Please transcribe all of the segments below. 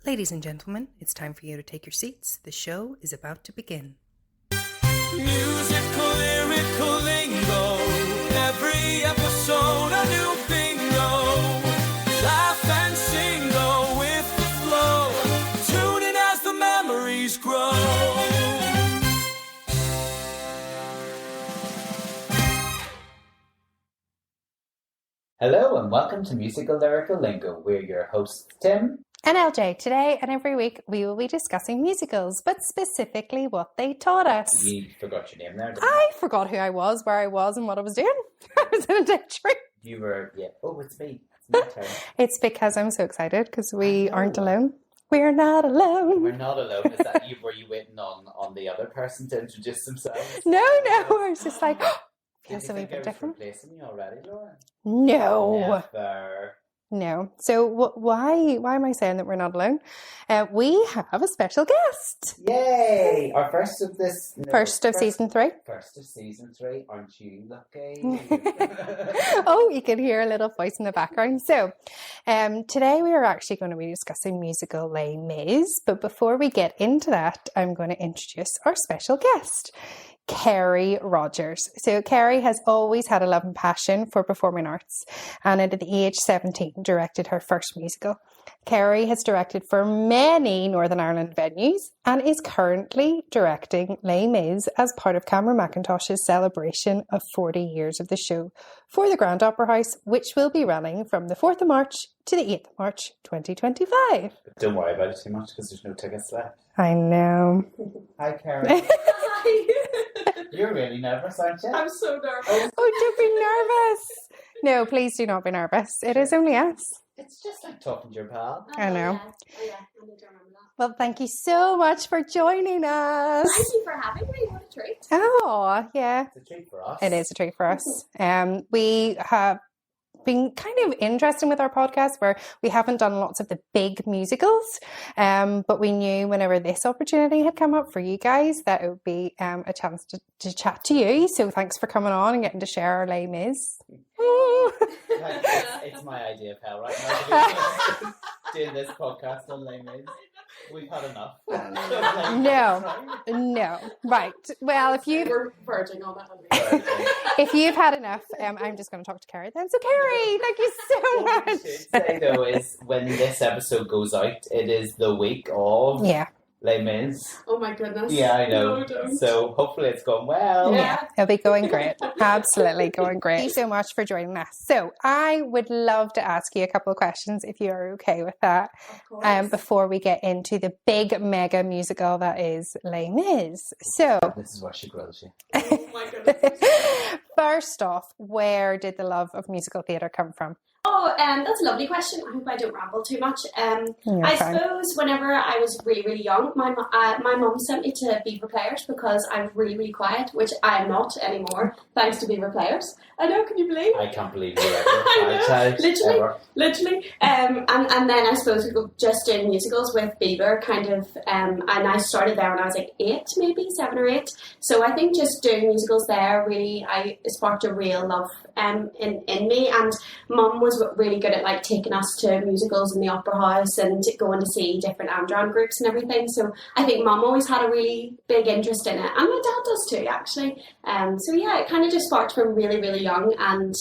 Ladies and gentlemen, it's time for you to take your seats. The show is about to begin. Musical, lyrical lingo. Every episode a new bingo. Laugh and sing, go with the flow. Tune in as the memories grow. Hello and welcome to Musical Lyrical Lingo. We're your hosts, Tim and LJ. Today and every week we will be discussing musicals, but specifically what they taught us. You forgot your name there, didn't I forgot who I was, where I was, and what I was doing. I was in a day trip. you? were, yeah. Oh, it's me. It's my turn. It's because I'm so excited because we aren't alone. We're not alone. We're not alone. Is that you? Were you waiting on the other person to introduce themselves? No. I was just like, Did feels a wee bit different. Replacing you already, Laura? No. Never. No. So why am I saying that we're not alone? We have a special guest. Yay! Our first of this... No, First of season 3. First of season 3. Aren't you lucky? Oh, you can hear a little voice in the background. So today we are actually going to be discussing musical Les Mis. But before we get into that, I'm going to introduce our special guest, Kerry Rodgers. So Kerry has always had a love and passion for performing arts, and at the age 17 directed her first musical. Kerry has directed for many Northern Ireland venues and is currently directing Les Mis as part of Cameron Mackintosh's celebration of 40 years of the show for the Grand Opera House, which will be running from the 4th of March to the 8th of March 2025. Don't worry about it too much because there's no tickets left. I know. Hi, Karen. You're really nervous, aren't you? I'm so nervous. Oh, don't be nervous. No, please do not be nervous. It is only us. It's just like talking to your pal. I know. Oh yeah, I need to remember that. Well, thank you so much for joining us. Thank you for having me. What a treat. Oh, yeah. It's a treat for us. It is a treat for us. We have been kind of interesting with our podcast where we haven't done lots of the big musicals, but we knew whenever this opportunity had come up for you guys that it would be a chance to chat to you. So thanks for coming on and getting to share our Les Mis. It's my idea of hell right now. Doing this podcast on Les Mis. We've had enough. No. Right. Well, We're verging on it. if you've had enough, I'm just going to talk to Kerry then. So Kerry, thank you so much. What I should say though is when this episode goes out, it is the week of Les Mis. Oh my goodness. Yeah, I know. No, don't. So hopefully it's gone well. Yeah, it'll be going great. Absolutely going great. Thank you so much for joining us. So I would love to ask you a couple of questions if you're okay with that. Of course. Before we get into the big mega musical that is Les Mis. So This is where she grills you. Oh my goodness. first off, where did the love of musical theatre come from? Oh, that's a lovely question. I hope I don't ramble too much. I suppose whenever I was really, really young, my mum sent me to Beaver Players because I'm really, really quiet, which I'm not anymore, thanks to Beaver Players. I know, can you believe? I can't believe you're ever Literally. And then I suppose we go just doing musicals with Beaver, kind of, and I started there when I was like 8, maybe 7 or 8. So I think just doing musicals there really, I sparked a real love in me, and Mum was really good at like taking us to musicals in the Opera House and going to see different Andron groups and everything. So I think Mum always had a really big interest in it, and my dad does too, actually. So yeah, it kind of just sparked from really, really young, and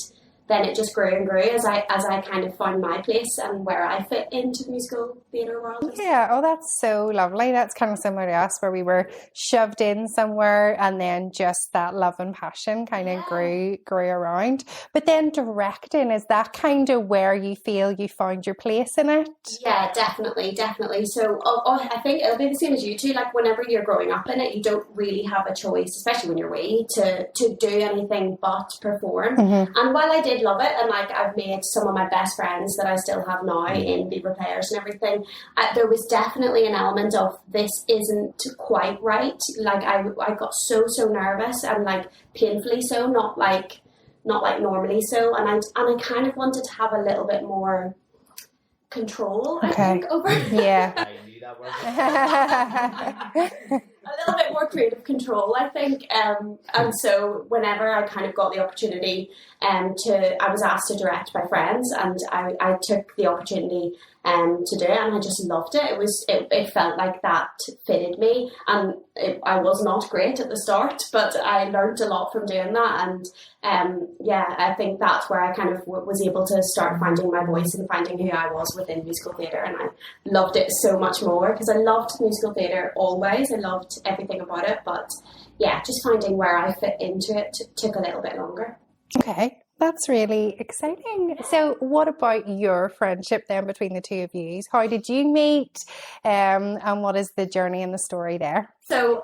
then it just grew and grew as I kind of found my place and where I fit into the musical theatre world. Yeah, oh, that's so lovely. That's kind of similar to us where we were shoved in somewhere and then just that love and passion kind of grew around. But then directing, is that kind of where you feel you found your place in it? Yeah, definitely. So I think it'll be the same as you two. Like whenever you're growing up in it, you don't really have a choice, especially when you're wee, to do anything but perform. Mm-hmm. And while I did love it, and like I've made some of my best friends that I still have now in Beaver Players and everything, there was definitely an element of this isn't quite right. Like I got so nervous and like painfully so, not like normally so, and I kind of wanted to have a little bit more control, I think, over yeah. I knew that word. a little bit more creative control, I think. And so whenever I kind of got the opportunity I was asked to direct by friends, and I took the opportunity to do it, and I just loved it. It felt like that fitted me, and I was not great at the start, but I learned a lot from doing that, and I think that's where I kind of was able to start finding my voice and finding who I was within musical theatre, and I loved it so much more because I loved musical theatre always. I loved everything about it, but yeah, just finding where I fit into it took a little bit longer. Okay. That's really exciting. So what about your friendship then between the two of you? How did you meet? And what is the journey and the story there? So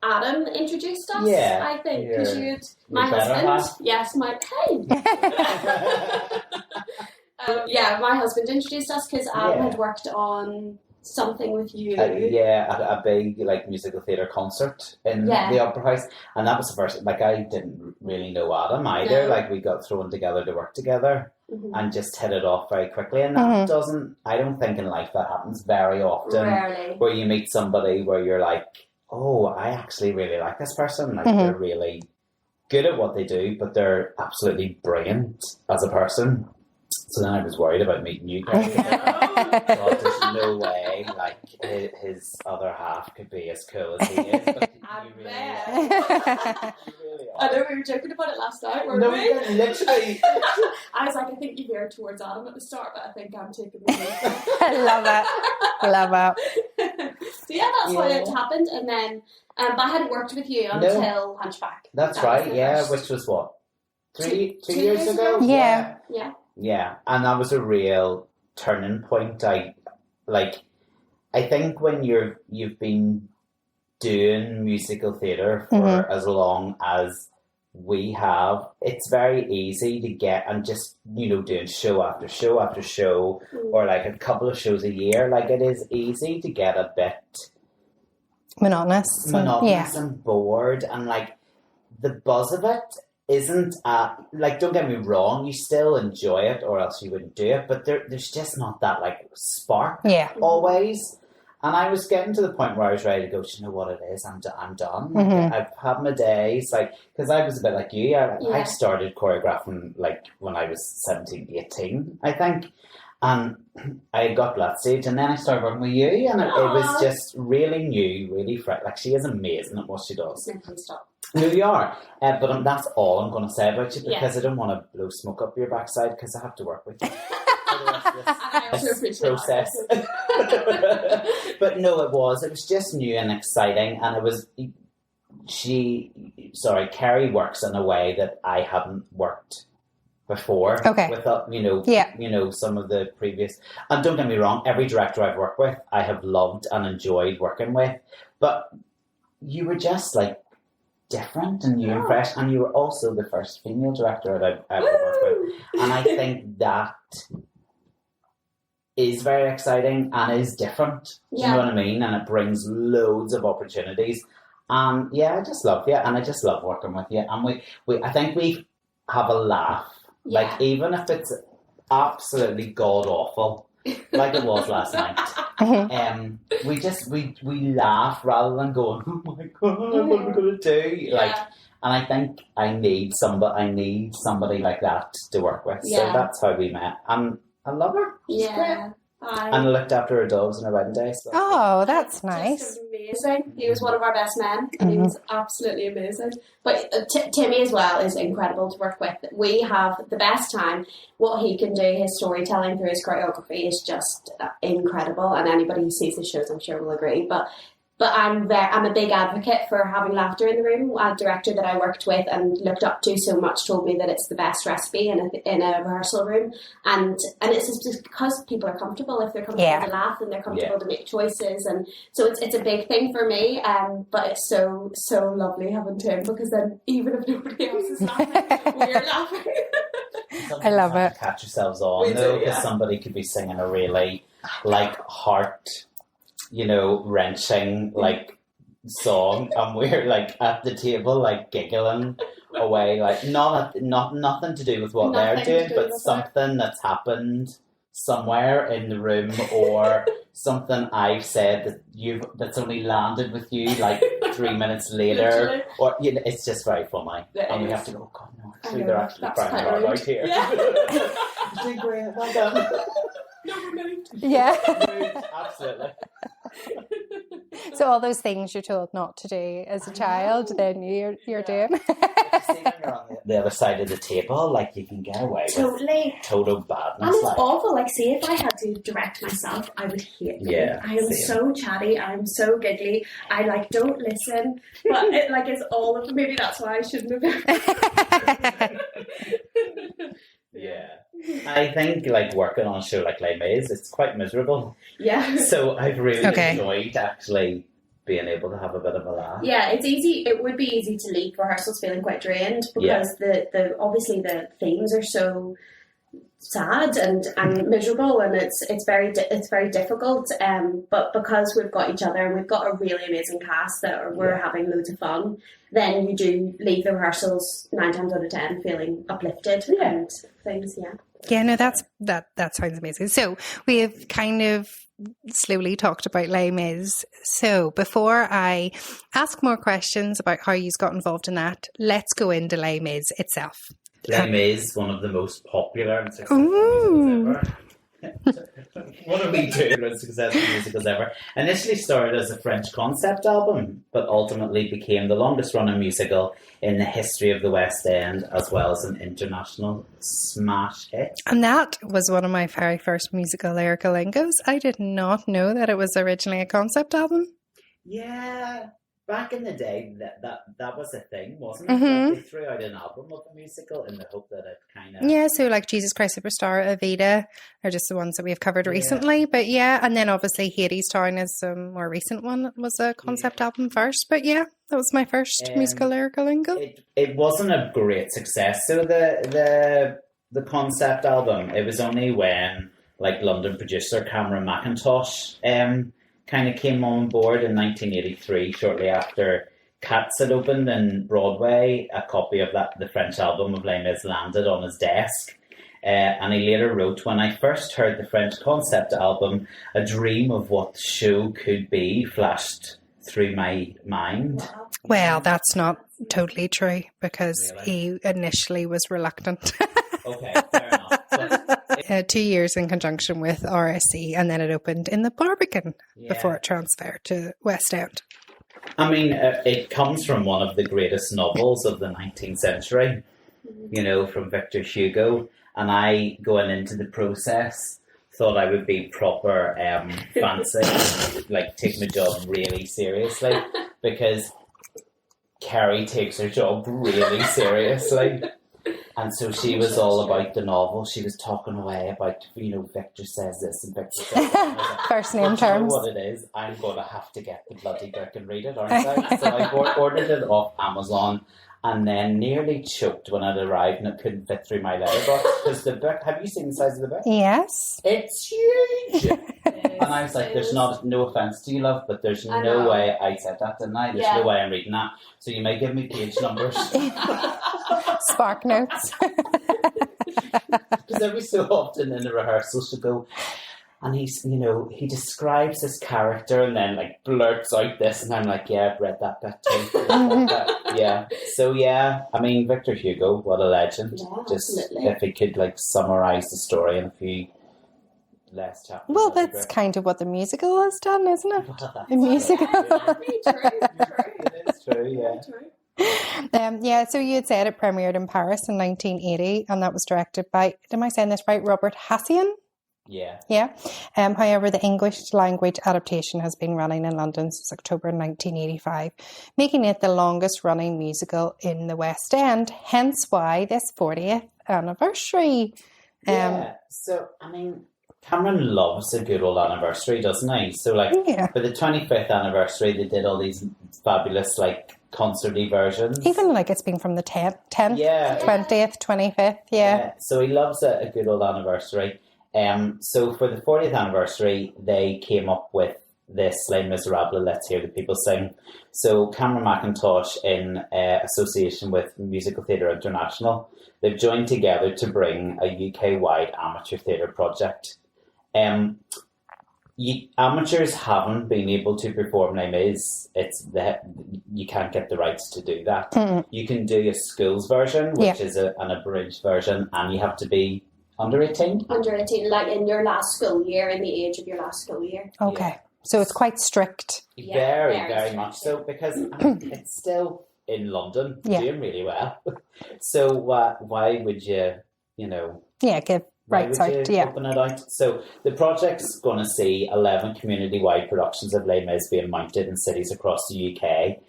Adam introduced us, I think, because my husband, yes, my my husband introduced us because Adam had worked on something with you. A big musical theatre concert in the Opera House, and that was the first. I didn't really know Adam either. No. We got thrown together to work together and just hit it off very quickly. And that I don't think in life that happens very often. Rarely. Where you meet somebody where you're like, oh, I actually really like this person. They're really good at what they do, but they're absolutely brilliant as a person. So then I was worried about meeting you guys. God, there's no way his other half could be as cool as he is. But you really are. I know we were joking about it last night, weren't we? No, literally. I was like, I think you veered towards Adam at the start, but I think I'm taking the lead. I love it. So that's why it happened, and then but I hadn't worked with you until Hunchback. That's right, which was what? Two years ago? Yeah. Yeah, and that was a real turning point. I think when you've been doing musical theatre for as long as we have, it's very easy to get and just doing show after show after show or a couple of shows a year. It is easy to get a bit monotonous and bored, and the buzz of it isn't don't get me wrong, you still enjoy it or else you wouldn't do it, but there's just not that spark always. And I was getting to the point where I was ready to go, you know what it is, I'm done. I've had my days, because I was a bit like you. I started choreographing when I was 17, 18, I think. And I got to that stage, and then I started working with you, and it was just really new, really fresh. She is amazing at what she does. Stop. No, you are. But that's all I'm going to say about you, because I don't want to blow smoke up your backside, because I have to work with you. This process. But no, it was just new and exciting, and it was. Kerry works in a way that I hadn't worked before. Okay. With some of the previous, and don't get me wrong, every director I've worked with, I have loved and enjoyed working with, but you were just different and new and fresh, and you were also the first female director that I've ever worked with, and I think that is very exciting and is different. Do you know what I mean? And it brings loads of opportunities. I just love you, and I just love working with you. And we I think we have a laugh. Even if it's absolutely god awful, like it was last night. We laugh rather than going, oh my god, what am I gonna do? And I think I need somebody like that to work with. So that's how we met. And I love her. She's great. And I looked after her dogs on her wedding day. So that's nice. Just amazing. He was one of our best men, and he was absolutely amazing. But Timmy as well is incredible to work with. We have the best time. What he can do, his storytelling through his choreography is just incredible. And anybody who sees his shows, I'm sure will agree. But I'm a big advocate for having laughter in the room. A director that I worked with and looked up to so much told me that it's the best recipe in a rehearsal room, and it's just because people are comfortable. If they're comfortable to laugh, and they're comfortable to make choices, and so it's a big thing for me. But it's so lovely having Tim, because then even if nobody else is laughing, we're laughing. I love it. Catch yourselves on though, because somebody could be singing a really heart, wrenching song, and we're at the table giggling away, not nothing to do with what they're doing, but something that's happened somewhere in the room, or something I've said that's only landed with you 3 minutes later, or it's just very funny, and we have to go, oh god no, actually they're actually crying about here. You're doing great, well done. No, removed. Yeah. Absolutely. So all those things you're told not to do as a child, then you're doing. See, when you're on the other side of the table, like you can get away with Totally. total badness. And it's like. awful. Like, see, if I had to direct myself, I would hate it. Yeah, I am same. so chatty. I'm so giggly. I like don't listen. But it like it's all of. Maybe that's why I shouldn't have. Yeah. I think like working on a show like Les Mis, it's quite miserable. Yeah. So I've really Okay. enjoyed actually being able to have a bit of a laugh. Yeah, it's easy. It would be easy to leave rehearsals feeling quite drained because the obviously the themes are so sad and miserable, and it's very difficult. But because we've got each other and we've got a really amazing cast that we're having loads of fun, then you do leave the rehearsals 9 times out of 10 feeling uplifted and things. Yeah. Yeah, no, that sounds amazing. So we have kind of slowly talked about Les Mis. So before I ask more questions about how you got involved in that, let's go into Les Mis itself. Les Mis, one of the most popular and successful Ooh. musicals ever. One of the two most successful musicals ever. Initially started as a French concept album, but ultimately became the longest running musical in the history of the West End, as well as an international smash hit. And that was one of my very first musical lyrical lingos. I did not know that it was originally a concept album. Yeah, back in the day, that was a thing, wasn't it? Mhm. Like they threw out an album of a musical in the hope that it kind of... Yeah, so like Jesus Christ Superstar, Evita are just the ones that we've covered recently. But yeah, and then obviously Hades Town is a more recent one. It was a concept album first. But yeah, that was my first musical lyrical lingo. It wasn't a great success. So the concept album, it was only when like London producer Cameron McIntosh kind of came on board in 1983, shortly after Cats had opened in Broadway. A copy of the French album of Les Mis landed on his desk. And he later wrote, "When I first heard the French concept album, a dream of what the show could be flashed through my mind." Well, that's not totally true because Really? he initially was reluctant. Okay, fair enough. But 2 years in conjunction with RSC, and then it opened in the Barbican Yeah. before it transferred to West End. I mean, it comes from one of the greatest novels of the 19th century, you know, from Victor Hugo. And I, going into the process, thought I would be proper fancy, like take my job really seriously, because Kerry takes her job really seriously. And so she was all about the novel. She was talking away about, you know, Victor says this and Victor says that. And I was like, First name "Well, do you know terms. what it is? I'm going to have to get the bloody book and read it, aren't I?" So I ordered it off Amazon and then nearly choked when it arrived and it couldn't fit through my letterbox. Because the book, have you seen the size of the book? Yes. It's huge! And I was like, there's no offence to you, love, but there's no way I said that, didn't I? There's no way I'm reading that. So you may give me page numbers. Spark notes. Because every so often in the rehearsal she'll go, and he's, you know, he describes his character and then like blurts out this, and I'm like, yeah, I've read that bit too. Yeah. So yeah, I mean, Victor Hugo, what a legend. Yeah, Just absolutely. if he could like summarise the story in a few less chapters. Well, that'd be that's great. kind of what the musical has done, isn't it? Well, that's A musical. It is true, yeah. Yeah, so you had said it premiered in Paris in 1980, and that was directed by, am I saying this right, Robert Hassian? Yeah. Yeah. However, the English language adaptation has been running in London since October 1985, making it the longest running musical in the West End, hence why this 40th anniversary. Yeah. So, I mean, Cameron loves a good old anniversary, doesn't he? So, like, Yeah. for the 25th anniversary, they did all these fabulous, like, concerty versions. Even like it's been from the 10th, Yeah. 20th, 25th, yeah. So he loves a good old anniversary. So for the 40th anniversary, they came up with this Les Misérables, Let's Hear the People Sing. So Cameron McIntosh, in association with Musical Theatre International, they've joined together to bring a UK-wide amateur theatre project. Amateurs haven't been able to perform Les Mis. You can't get the rights to do that. Mm. You can do a schools version, which is an abridged version, and you have to be under 18. Under 18, like in your last school year, in the age of your last school year. Okay. So it's quite strict. Yeah, Very, very very strict, much so, because I mean, it's still in London, Yeah. doing really well. So why would you, Yeah, give why rights would you out. Yeah. open it out? So the project's going to see 11 community-wide productions of Les Mis being mounted in cities across the UK,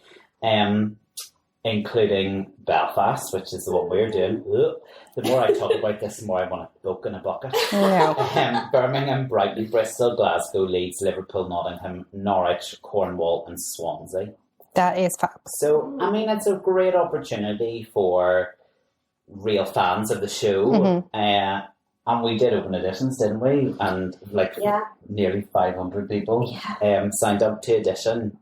including Belfast, which is the one we're doing. Ugh. The more I talk about this, the more I want to poke in a bucket. No. Birmingham, Brighton, Bristol, Glasgow, Leeds, Liverpool, Nottingham, Norwich, Cornwall and Swansea. That is fab. So, I mean, it's a great opportunity for real fans of the show. Mm-hmm. And we did open editions, didn't we? And nearly 500 people signed up to audition,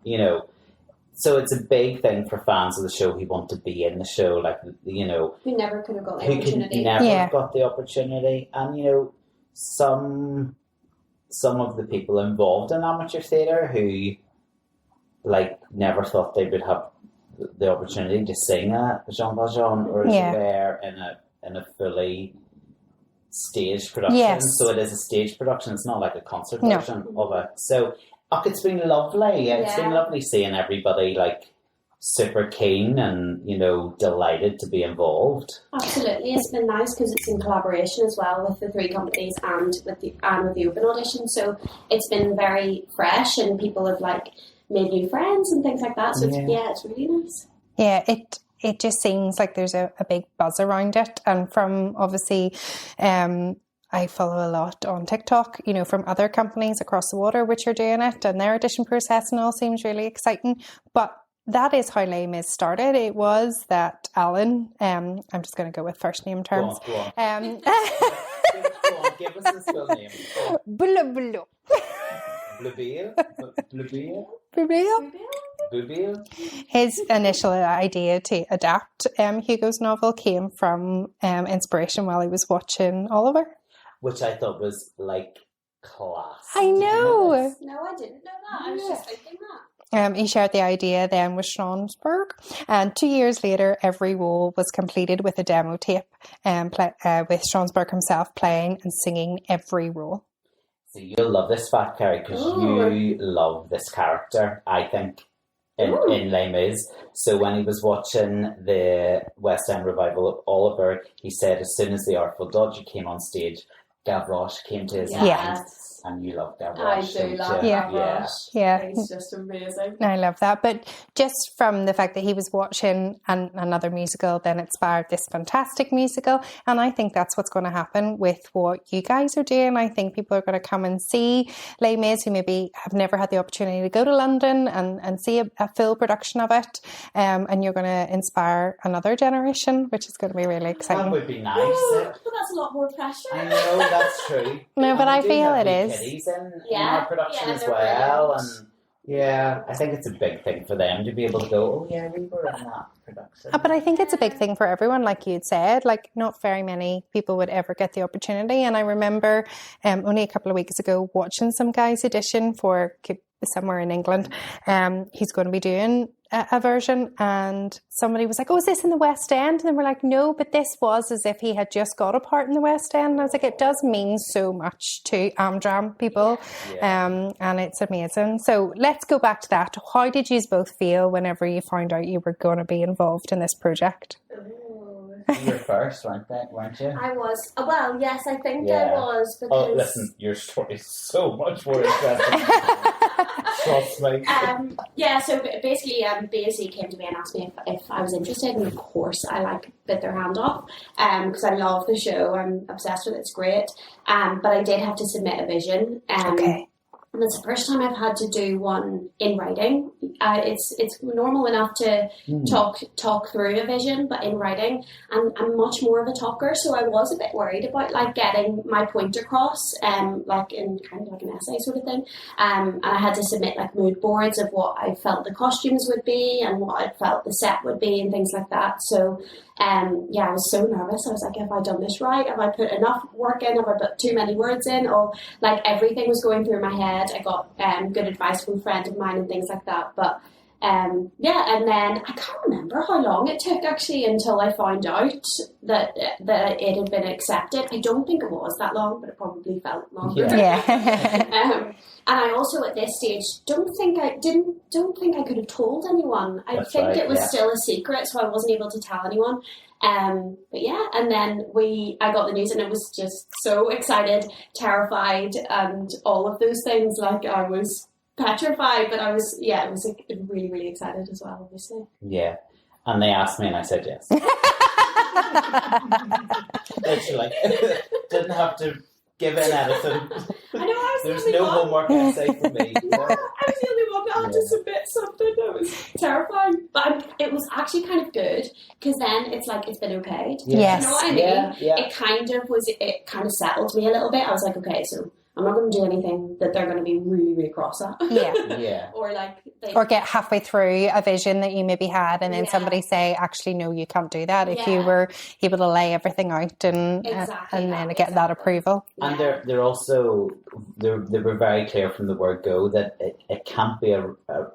So it's a big thing for fans of the show who want to be in the show, like, Who never could have got the who could opportunity. never got the opportunity. And, some of the people involved in amateur theatre who, like, never thought they would have the opportunity to sing a Jean Valjean or a Javert in a fully staged production. Yes. So it is a stage production. It's not like a concert version of it. So it's been lovely. It's been lovely seeing everybody like super keen and delighted to be involved. Absolutely, it's been nice because it's in collaboration as well with the three companies and with the open audition. So it's been very fresh and people have like made new friends and things like that. So it's really nice. Yeah, it just seems like there's a big buzz around it. And from obviously, I follow a lot on TikTok, from other companies across the water which are doing it, and their audition process and all seems really exciting. But that is how Les Mis started. It was that Alan, I'm just going to go with first name terms. Go on. Go on, give us his full name. Blah. Bluebeard? His initial idea to adapt Hugo's novel came from inspiration while he was watching Oliver. Which I thought was like class. I know. No, I didn't know that. I was just thinking that. He shared the idea then with Strasbourg, and 2 years later, every role was completed with a demo tape, with Strasbourg himself playing and singing every role. So you'll love this fact, Kerry, because you love this character, I think, in Les Mis. So when he was watching the West End revival of Oliver, he said as soon as the Artful Dodger came on stage, Gavroche came to his hand. And you love Gavroche. I do love Gavroche. Yeah. He's just amazing. I love that. But just from the fact that he was watching another musical then inspired this fantastic musical. And I think that's what's going to happen with what you guys are doing. I think people are going to come and see Les Mis who maybe have never had the opportunity to go to London and see a full production of it. And you're going to inspire another generation, which is going to be really exciting. That would be nice. But that's a lot more pressure. I know, that's true. No, but I feel it is. In our production as well, and I think it's a big thing for them to be able to go, oh yeah, we were in that production. But I think it's a big thing for everyone, like you'd said. Like, not very many people would ever get the opportunity. And I remember only a couple of weeks ago watching some guy's audition for somewhere in England. He's going to be doing a version, and somebody was like, oh, is this in the West End? And then we're like, no, but this was as if he had just got a part in the West End. And I was like, it does mean so much to Amdram people. And it's amazing. So let's go back to that. How did you both feel whenever you found out you were going to be involved in this project? You were first, weren't you? I was. Well, yes, I think I was. Because... Oh, listen, your story is so much more interesting. Trust me. So basically, BSC came to me and asked me if I was interested, and of course I bit their hand off because I love the show. I'm obsessed with it. It's great. But I did have to submit a vision. Okay. And it's the first time I've had to do one in writing. It's normal enough to talk through a vision, but in writing, and I'm much more of a talker, so I was a bit worried about getting my point across, like in kind of like an essay sort of thing. And I had to submit mood boards of what I felt the costumes would be and what I felt the set would be and things like that. So I was so nervous. I was like, have I done this right? Have I put enough work in? Have I put too many words in? Or everything was going through my head. I got good advice from a friend of mine and things like that. But and then I can't remember how long it took actually until I found out that it had been accepted. I don't think it was that long, but it probably felt longer. Yeah. And I also at this stage don't think I could have told anyone. I That's think right, it was yeah. still a secret, so I wasn't able to tell anyone. But yeah, and then I got the news, and I was just so excited, terrified, and all of those things. Like I was petrified, but I was really, really excited as well, obviously. Yeah. And they asked me and I said yes. Literally. Didn't have to give in anything. I know I was There's the only no one. homework essay for me. Yeah, I was the only one that had to Yeah. submit something. That was terrifying, but it was actually kind of good because then it's like it's been okayed. Yes. You know what I mean? Yeah. It kind of settled me a little bit. I was like, okay, so I'm not going to do anything that they're going to be really, really cross at. Yeah. Yeah. Or like Or get halfway through a vision that you maybe had, and then Yeah. somebody say, actually, no, you can't do that. If you Yeah. were able to lay everything out and Exactly and then that, get that exactly. approval. And they're also they were very clear from the word go that it can't be a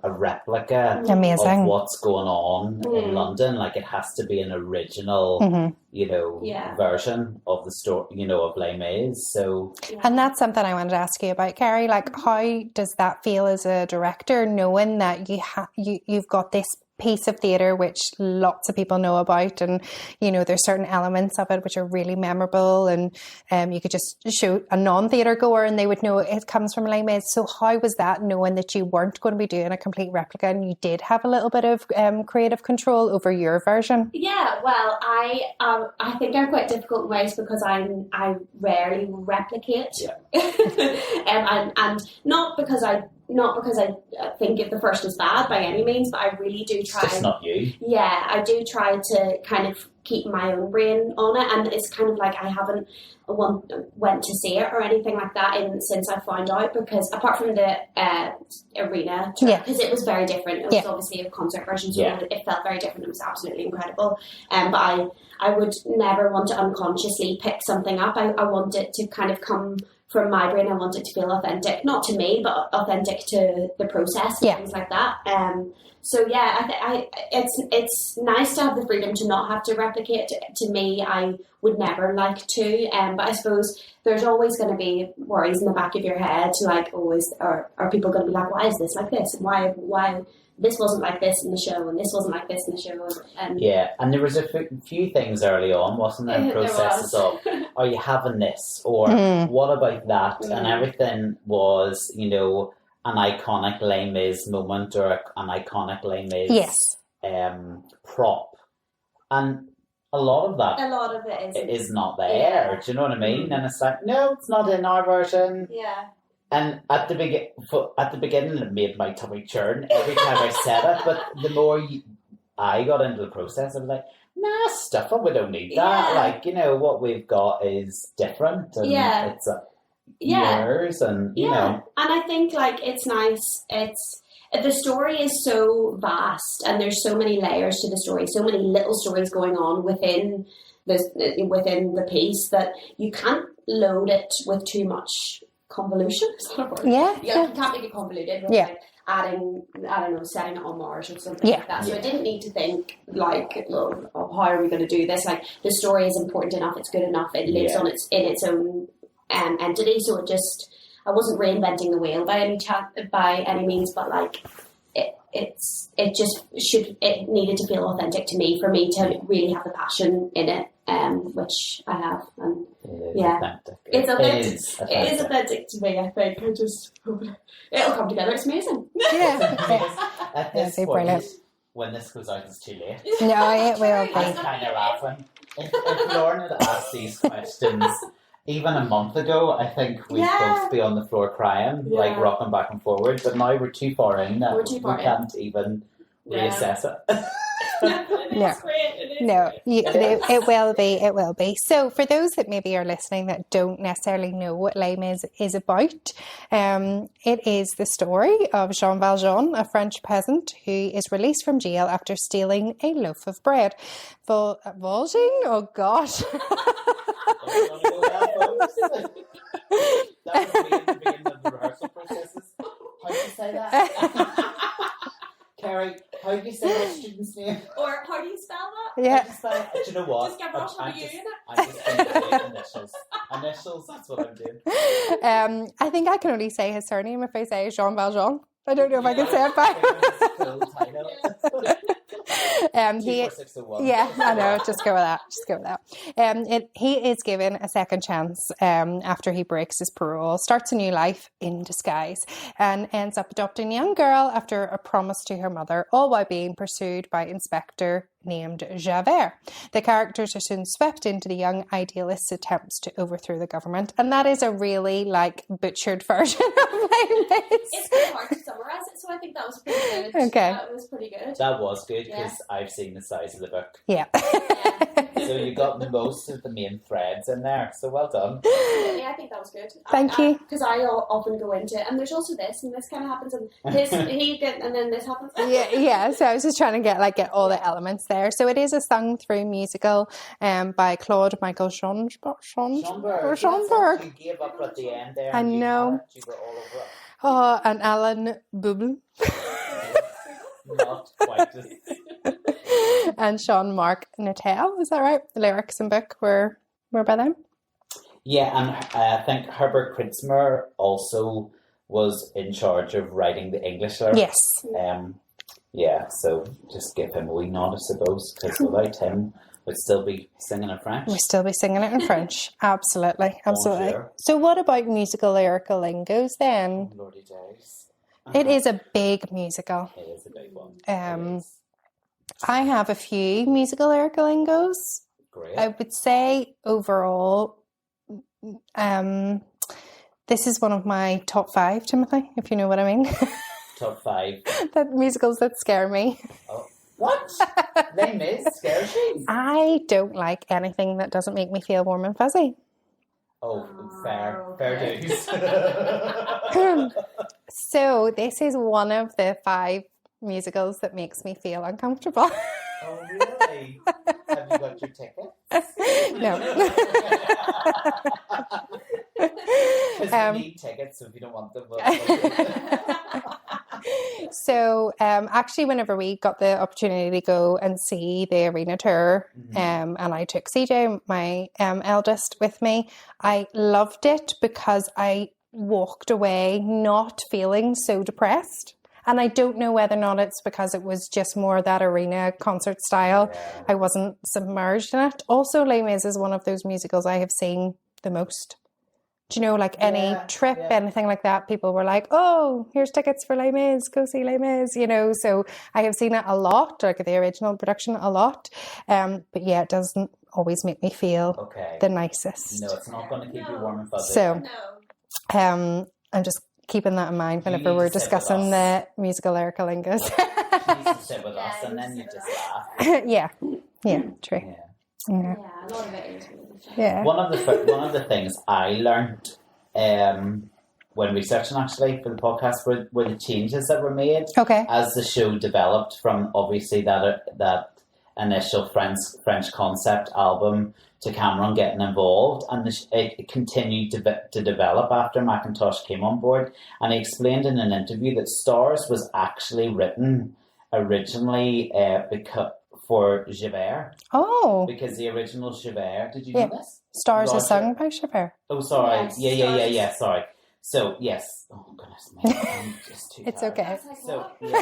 replica Amazing. of what's going on in London. Like it has to be an original, Mhm. Yeah. version of the story, of Les Mis. So And that's something I wanted to ask you about, Kerry. Like, how does that feel as a director, knowing that you've got this piece of theatre which lots of people know about, and there's certain elements of it which are really memorable, and you could just show a non-theatre goer and they would know it comes from Les Mis. So how was that, knowing that you weren't going to be doing a complete replica and you did have a little bit of creative control over your version? Yeah, well, I think I'm quite difficult in ways because I rarely replicate, and not because I think if the first is bad by any means, but I really do try. it's just not you. Yeah, I do try to kind of keep my own brain on it, and it's kind of like I haven't went to see it or anything like that since I found out, because apart from the arena, because it was very different. It was obviously a concert version, so it felt very different. It was absolutely incredible. But I would never want to unconsciously pick something up. I want it to kind of come from my brain. I want it to feel authentic, not to me, but authentic to the process and things like that. So yeah, it's nice to have the freedom to not have to replicate. To me, I would never like to, but I suppose there's always going to be worries in the back of your head, like always, are people going to be like, why is this like this? Why this wasn't like this in the show, and this wasn't like this in the show? And And there was a few things early on, wasn't there? There Processes was. of, are you having this? Or what about that? And everything was, an iconic Les Mis moment or an iconic Les Mis prop. And a lot of that a lot of it is not there. Yeah. Do you know what I mean? And it's like, no, it's not in our version. Yeah. And at the beginning, it made my tummy churn every time I said it. But the more I got into the process, I was like, nah, stuff it. We don't need that. Yeah. Like, what we've got is different, and it's yours, and and I think it's nice. The story is so vast, and there's so many layers to the story, so many little stories going on within the piece, that you can't load it with too much convolution. Is that a word? You can't make it convoluted with adding, I don't know, setting it on Mars or something like that. So I didn't need to think how are we going to do this? Like, the story is important enough, it's good enough, it lives in its own entity. So I wasn't reinventing the wheel by any means, but it needed to feel authentic to me, for me to really have the passion in it, which I have. And authentic. It's authentic. Authentic. It is authentic to me, I think. I just hope it'll come together. It's amazing. At this point, brilliant. when this goes out, it's too late. No, it will be. I'm kind of laughing. If Lauren had asked these questions even a month ago, I think we'd both be on the floor crying, rocking back and forward. But now we're too far in that we can't even reassess it. It will be. So for those that maybe are listening that don't necessarily know what Les Mis is about, it is the story of Jean Valjean, a French peasant who is released from jail after stealing a loaf of bread. Valjean? Oh gosh. That was me at the beginning of the rehearsal processes. How do you say that? Kerry, how do you say your student's name? Or how do you spell that? Yeah. How do you spell it? Do you know what? Just get Rush I'm with you just- in it. I'm just going to say initials. Initials, that's what I'm doing. I think I can only say his surname if I say Jean Valjean. I don't know if I can say it back. Full title. He 24601. Yeah, I know. Just go with that. Just go with that. He is given a second chance after he breaks his parole, starts a new life in disguise, and ends up adopting a young girl after a promise to her mother, all while being pursued by Inspector named Javert. The characters are soon swept into the young idealist's attempts to overthrow the government, and that is a really butchered version of Les Mis. It's pretty hard to summarise it, so I think that was pretty good. Okay. That was pretty good. That was good because I've seen the size of the book. Yeah. So you got most of the main threads in there. So well done. Yeah, I think that was good. Thank you. Because I often go into it, and there's also this, and this kind of happens, and and then this happens. yeah. So I was just trying to get all the elements there. So it is a sung through musical by Claude Michael Schonberg. Schonberg. You gave up at the end there. I and know. You were all over it. Oh, and Alan Bubble Not quite as... and Sean Mark Nattel. Is that right? The lyrics and book were by them. Yeah, and I think Herbert Kritzmer also was in charge of writing the English lyrics. Yes. Yeah, so just give him a wee nod, I suppose, because without him, we'd still be singing in French. We'll still be singing it in French. Absolutely. Bonjour. So what about musical lyrical lingos then? Lordy days. It is a big musical. It is a big one. Um, It is. I have a few musical lyrical lingos. Great. I would say overall, this is one of my top 5, Timothy, if you know what I mean. Top 5. That musicals that scare me. Oh, what? Les Mis scares you? I don't like anything that doesn't make me feel warm and fuzzy. Oh, fair okay. dues. So this is one of the 5 musicals that makes me feel uncomfortable. Oh, really? Have you got your ticket? No. Because we need tickets, so if you don't want them, we'll... So actually whenever we got the opportunity to go and see the arena tour, and I took CJ, my eldest, with me, I loved it because I walked away not feeling so depressed. And I don't know whether or not it's because it was just more that arena concert style. Yeah. I wasn't submerged in it. Also, Les Mis is one of those musicals I have seen the most. Do you know, like any trip, anything like that, people were like, oh, here's tickets for Les Mis, go see Les Mis, you know. So I have seen it a lot, like the original production a lot. But yeah, it doesn't always make me feel the nicest. No, it's not going to keep you warm and fuzzy. So, No. I'm just keeping that in mind You whenever need we're to sit with discussing the musical lyrical lingos. You need to sit with us, and then you just laugh. Yeah, true. Yeah. Yeah. Yeah, a lot of it is really Yeah. One of the things I learned when researching actually for the podcast were the changes that were made Okay. as the show developed from obviously that initial French concept album to Cameron getting involved, and it continued to develop after Macintosh came on board. And he explained in an interview that Stars was actually written originally for Javert, Oh, because the original Javert, did you know this? Stars is Roger. sung by Javert. Oh, sorry. Yes, Yeah, sorry. So, yes. Oh, goodness me. I'm just too It's tired. okay. That's like, So, what? yeah,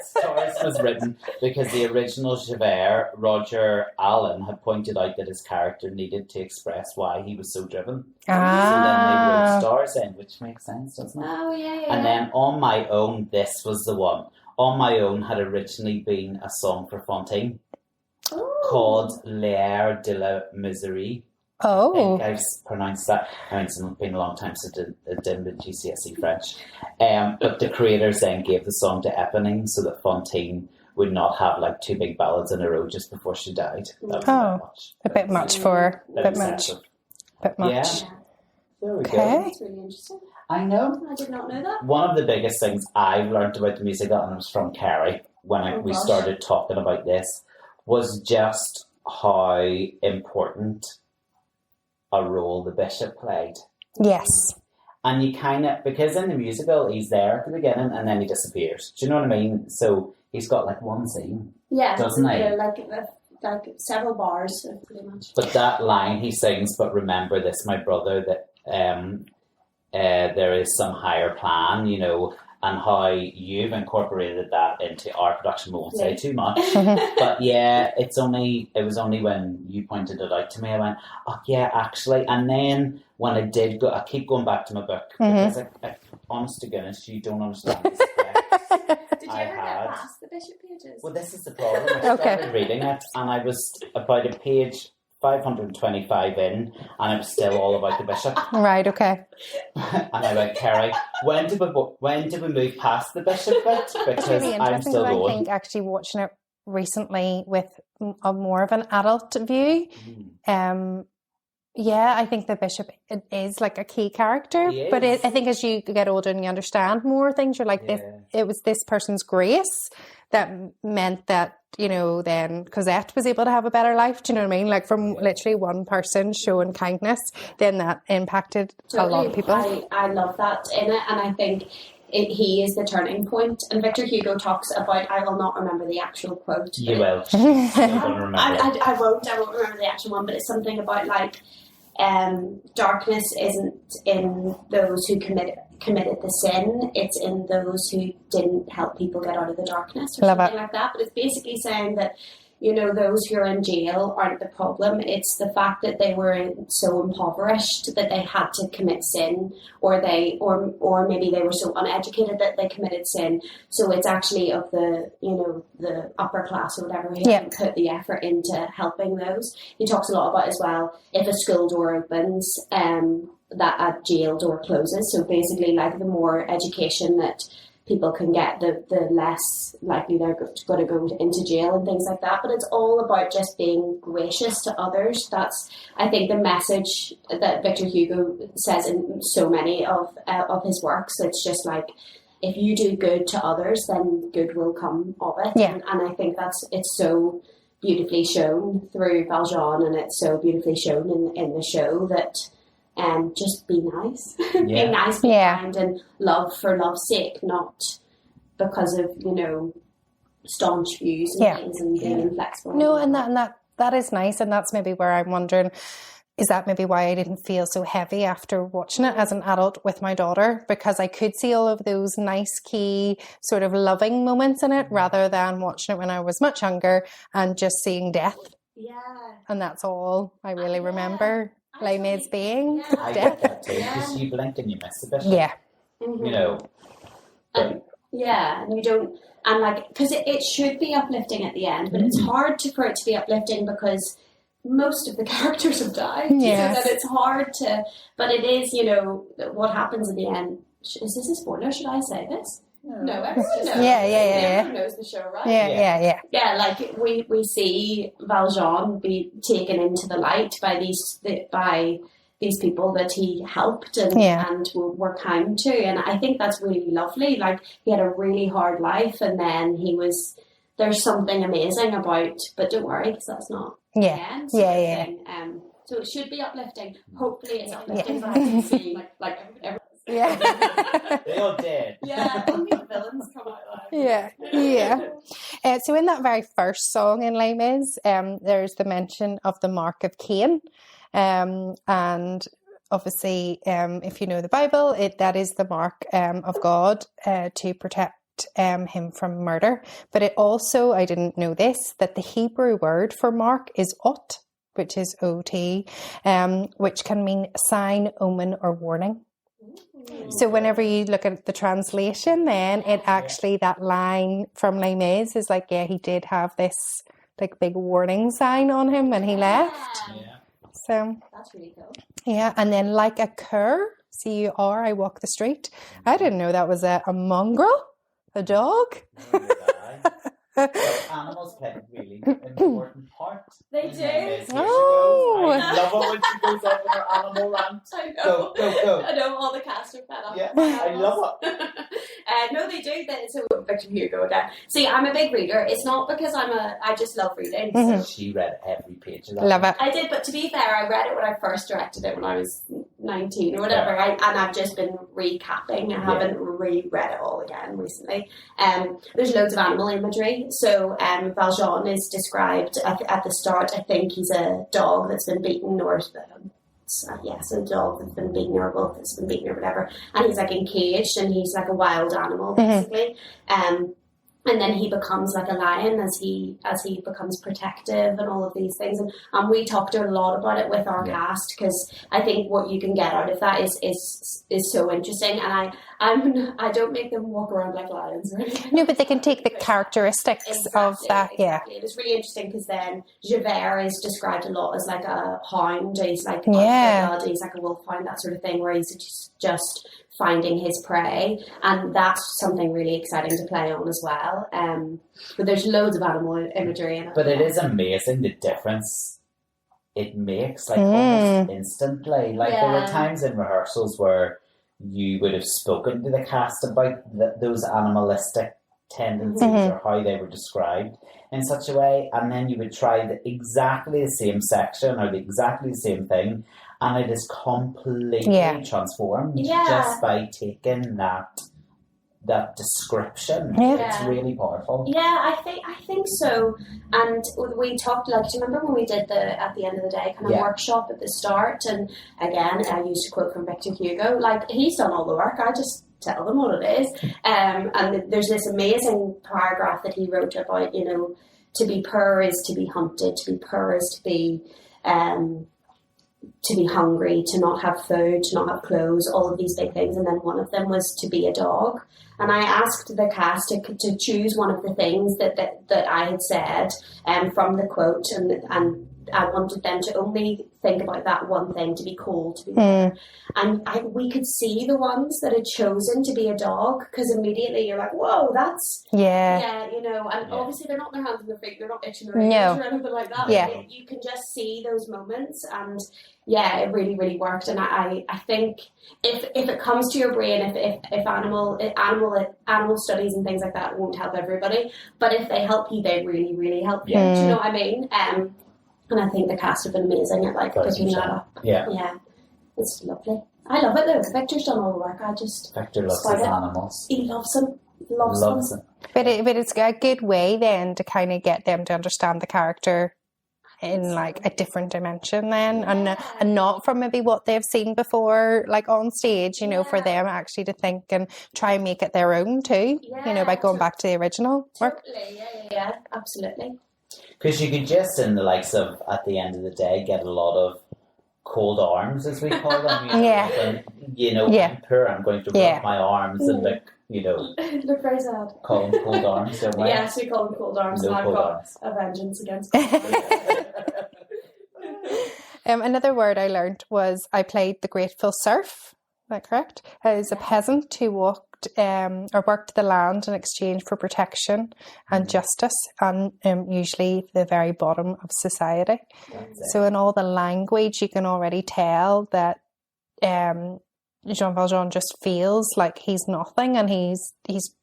Stars was written because the original Javert, Roger Allen, had pointed out that his character needed to express why he was so driven. So then they wrote Stars in, which makes sense, doesn't it? Oh, yeah. And then On My Own, this was the one. On My Own had originally been a song for Fontaine called L'air de la miserie. I Oh, think I've pronounced that. I mean, it's been a long time since I did the GCSE French. But the creators then gave the song to Eponine so that Fontaine would not have like 2 big ballads in a row just before she died. That was a bit much for a bit much. excessive. Bit much. Yeah. There we go. Okay. That's really interesting. I know. I did not know that. One of the biggest things I've learned about the musical, and it was from Kerry when we started talking about this, was just how important a role the bishop played. Yes. And you kind of, because in the musical, he's there at the beginning and then he disappears. Do you know what I mean? So he's got like one scene, doesn't he? Like several bars, pretty much. But that line he sings, but remember this, my brother, that there is some higher plan, you know, and how you've incorporated that into our production. We won't say too much. But yeah, it was only when you pointed it out to me, I went, oh yeah, actually. And then when I did go, I keep going back to my book, because I, honest to goodness, you don't understand the specs. Did you ever get past the Bishop pages? Well, this is the problem. I started reading it, and I was about a page 525 in, and it was still all about the Bishop. Right, okay. And I went, Kerry, when did we move past the Bishop bit? Because Really I'm interesting. still I going. think actually watching it recently with a more of an adult view, yeah, I think the Bishop is like a key character. He But is. I think as you get older and you understand more things, you're like, it was this person's grace that meant that, you know, then Cosette was able to have a better life. Do you know what I mean? Like from literally one person showing kindness, then that impacted a lot of people. I love that in it, and I think he is the turning point. And Victor Hugo talks about, I will not remember the actual quote. You will. You're going to remember. I won't remember the actual one, but it's something about like, darkness isn't in those who committed the sin, it's in those who didn't help people get out of the darkness, or Love something it. like that. But it's basically saying that, you know, those who are in jail aren't the problem. It's the fact that they were so impoverished that they had to commit sin, or maybe they were so uneducated that they committed sin. So it's actually of the, you know, the upper class or whatever, who haven't put the effort into helping those. He talks a lot about as well, if a school door opens, that a jail door closes. So basically, like, the more education that people can get, the less likely they're going to go into jail and things like that. But it's all about just being gracious to others. That's, I think, the message that Victor Hugo says in so many of his works. It's just like, if you do good to others, then good will come of it. Yeah. And I think it's so beautifully shown through Valjean, and it's so beautifully shown in the show that just be nice. Be nice, be kind, and love for love's sake, not because of, you know, staunch views and things and being inflexible. No, and that is nice, and that's maybe where I'm wondering, is that maybe why I didn't feel so heavy after watching it as an adult with my daughter, because I could see all of those nice, key, sort of loving moments in it, rather than watching it when I was much younger and just seeing death. Yeah. And that's all I really remember Les Mis being. I Death. get that too, because you blink and you miss the Bishop. Yeah. You know. And you don't, and like, because it should be uplifting at the end, but it's hard for it to be uplifting because most of the characters have died. Yes. So that it's hard to, but it is, you know, what happens in the end. Is this a spoiler? Should I say this? No, everyone knows. Yeah. Everyone knows the show, right? Yeah. Yeah, like we see Valjean be taken into the light by these people that he helped and were kind to, and I think that's really lovely. Like, he had a really hard life, and then there's something amazing about, but don't worry, because that's not the end. So it should be uplifting. Hopefully it's uplifting, but I can see like everyone. They all did. Yeah, only the villains come out alive. Yeah. So in that very first song in Les Mis, there's the mention of the mark of Cain, and obviously, if you know the Bible, that is the mark of God to protect him from murder. But it also, I didn't know this, that the Hebrew word for mark is ot, which is OT, which can mean sign, omen, or warning. So whenever you look at the translation, then it actually, that line from Les Mis is like, he did have this like big warning sign on him when he left. Yeah. So That's really cool. yeah, and then like a cur, C-U-R, I walk the street. I didn't know that was a mongrel, a dog. But animals play a really important part. They do. Oh. I love it when she goes off with her animal rant. I know. Go. I know, all the cast are fed up. Yeah, I love it. No, they do. So Victor Hugo again. See, I'm a big reader. It's not because I just love reading. Mm-hmm. She read every page of that. Love it. I did, but to be fair, I read it when I first directed it when I was 19 or whatever. I've just been recapping. I haven't reread it all again recently. There's loads of animal imagery. So Valjean is described at the start. I think he's a dog that's been beaten, or yes, a dog that's been beaten, or a wolf that's been beaten, or whatever. And he's like encaged, and he's like a wild animal basically. And then he becomes like a lion as he becomes protective and all of these things. And we talked a lot about it with our cast, because I think what you can get out of that is so interesting. And I don't make them walk around like lions or anything. No, but they can take the characteristics of that. Exactly. It was really interesting, because then Javert is described a lot as like a hound. He's like he's like a wolf hound, that sort of thing, where he's just finding his prey, and that's something really exciting to play on as well. But there's loads of animal imagery in it. But it is amazing the difference it makes, like almost instantly. Like there were times in rehearsals where you would have spoken to the cast about those animalistic tendencies or how they were described in such a way, and then you would try exactly the same section or exactly the same thing, and it is completely transformed just by taking that description. It's really powerful. Yeah, I think so. And we talked, like, do you remember when we did at the end of the day kind of workshop at the start? And again, I used a quote from Victor Hugo, like, he's done all the work, I just tell them what it is. And there's this amazing paragraph that he wrote about, to be poor is to be hunted, to be poor is to be hungry, to not have food, to not have clothes, all of these big things. And then one of them was to be a dog. And I asked the cast to choose one of the things that I had said from the quote, and I wanted them to only think about that one thing, to be cool, to be better. And we could see the ones that had chosen to be a dog, because immediately you're like, whoa, that's and obviously they're not their hands and their feet, they're not itching their ears or anything like that. Like, you can just see those moments, and it really, really worked. And I think if it comes to your brain, if animal studies and things like that won't help everybody, but if they help you, they really, really help you. Do you know what I mean? And I think the cast have been amazing at picking that up. Yeah, it's lovely. I love it though. Victor's done all the work. Victor loves his animals. He loves them. Loves them. But it's a good way then to kind of get them to understand the character in like a different dimension then, and not from maybe what they've seen before, like on stage, for them actually to think and try and make it their own too, by going back to the original work. Totally, yeah, absolutely. Because you could just, in the likes of, at the end of the day, get a lot of cold arms, as we call them. I'm poor, I'm going to rub my arms and look very sad. Call them cold arms, don't we? Yes, we call them cold arms, and I've got a vengeance against them. Another word I learned was I played the grateful serf. Is that correct? As a peasant who worked the land in exchange for protection and justice, and usually the very bottom of society. So in all the language, you can already tell that Jean Valjean just feels like he's nothing, and he's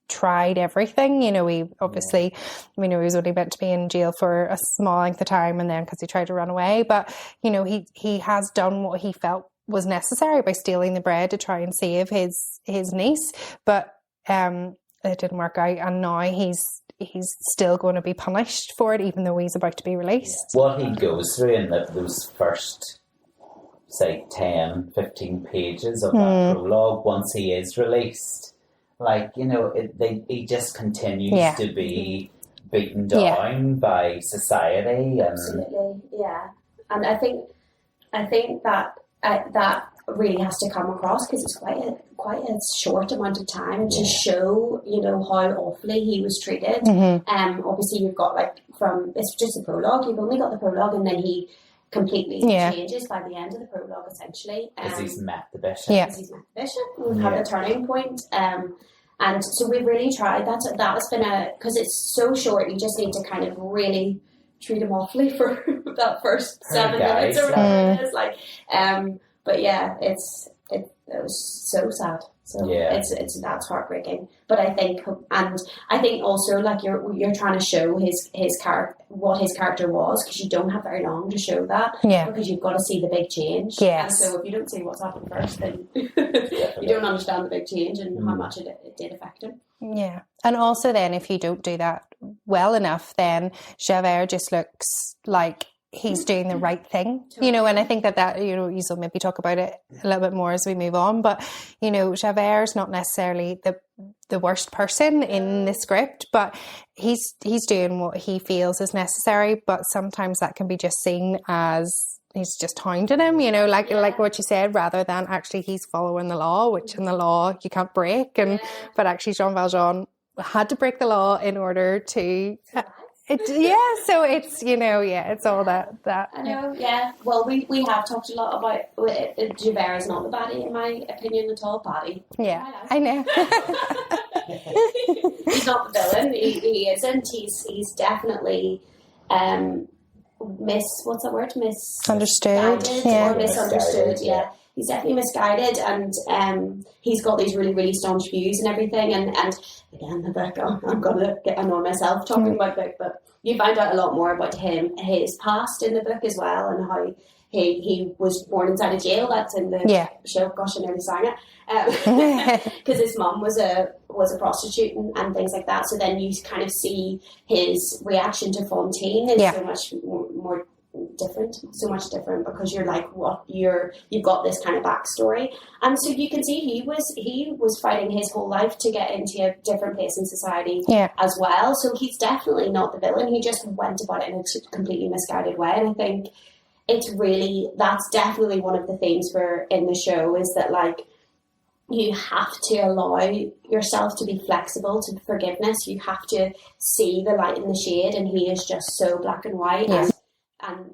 tried everything. He obviously, we know he was only meant to be in jail for a small length of time, and then because he tried to run away, but he has done what he felt was necessary by stealing the bread to try and save his niece, but it didn't work out, and now he's still going to be punished for it, even though he's about to be released. What he goes through in those first, say, 10, 15 pages of that prologue, once he is released, he just continues to be beaten down by society. And absolutely, yeah. And I think that that really has to come across, because it's quite a short amount of time to show how awfully he was treated. Obviously you've got it's just a prologue, you've only got the prologue, and then he completely changes by the end of the prologue, essentially. Because he's met the bishop. We've had a turning point. And so we've really tried. That has been because it's so short, you just need to kind of really treat him awfully for that first 7 minutes or whatever it is. But yeah, it was so sad. So Yeah. it's that's heartbreaking. But I think also like you're trying to show his character, what his character was, because you don't have very long to show that. Yeah. Because you've got to see the big change. Yes. And so if you don't see what's happened first, then you don't understand the big change and how much it did affect him. Yeah. And also then if you don't do that well enough, then Javert just looks like he's doing the right thing, you know, and I think that, you know, you'll maybe talk about it a little bit more as we move on, but, you know, Javert's not necessarily the worst person in the script, but he's doing what he feels is necessary, but sometimes that can be just seen as he's just hounding him, you know, like what you said, rather than actually he's following the law, which in the law you can't break, and but actually Jean Valjean had to break the law in order to... so it's, you know, it's all that. I know, Well, we have talked a lot about Javert is not the baddie, in my opinion, at all. Baddie. Yeah, I know. He's not the villain. He isn't. He's definitely what's that word? Understood. Or misunderstood. Yeah. He's definitely misguided, and he's got these really, really staunch views and everything. And again, the book, I'm going to annoy myself talking about the book, but you find out a lot more about his past in the book as well, and how he was born inside a jail. That's in the show. Gosh, I nearly sang it. Because his mum was a prostitute and things like that. So then you kind of see his reaction to Fontaine is so much more different, because you're like, you've got this kind of backstory, and so you can see he was fighting his whole life to get into a different place in society as well. So he's definitely not the villain. He just went about it in a completely misguided way, and I think that's definitely one of the themes for in the show, is that like you have to allow yourself to be flexible to forgiveness. You have to see the light in the shade, and he is just so black and white. And and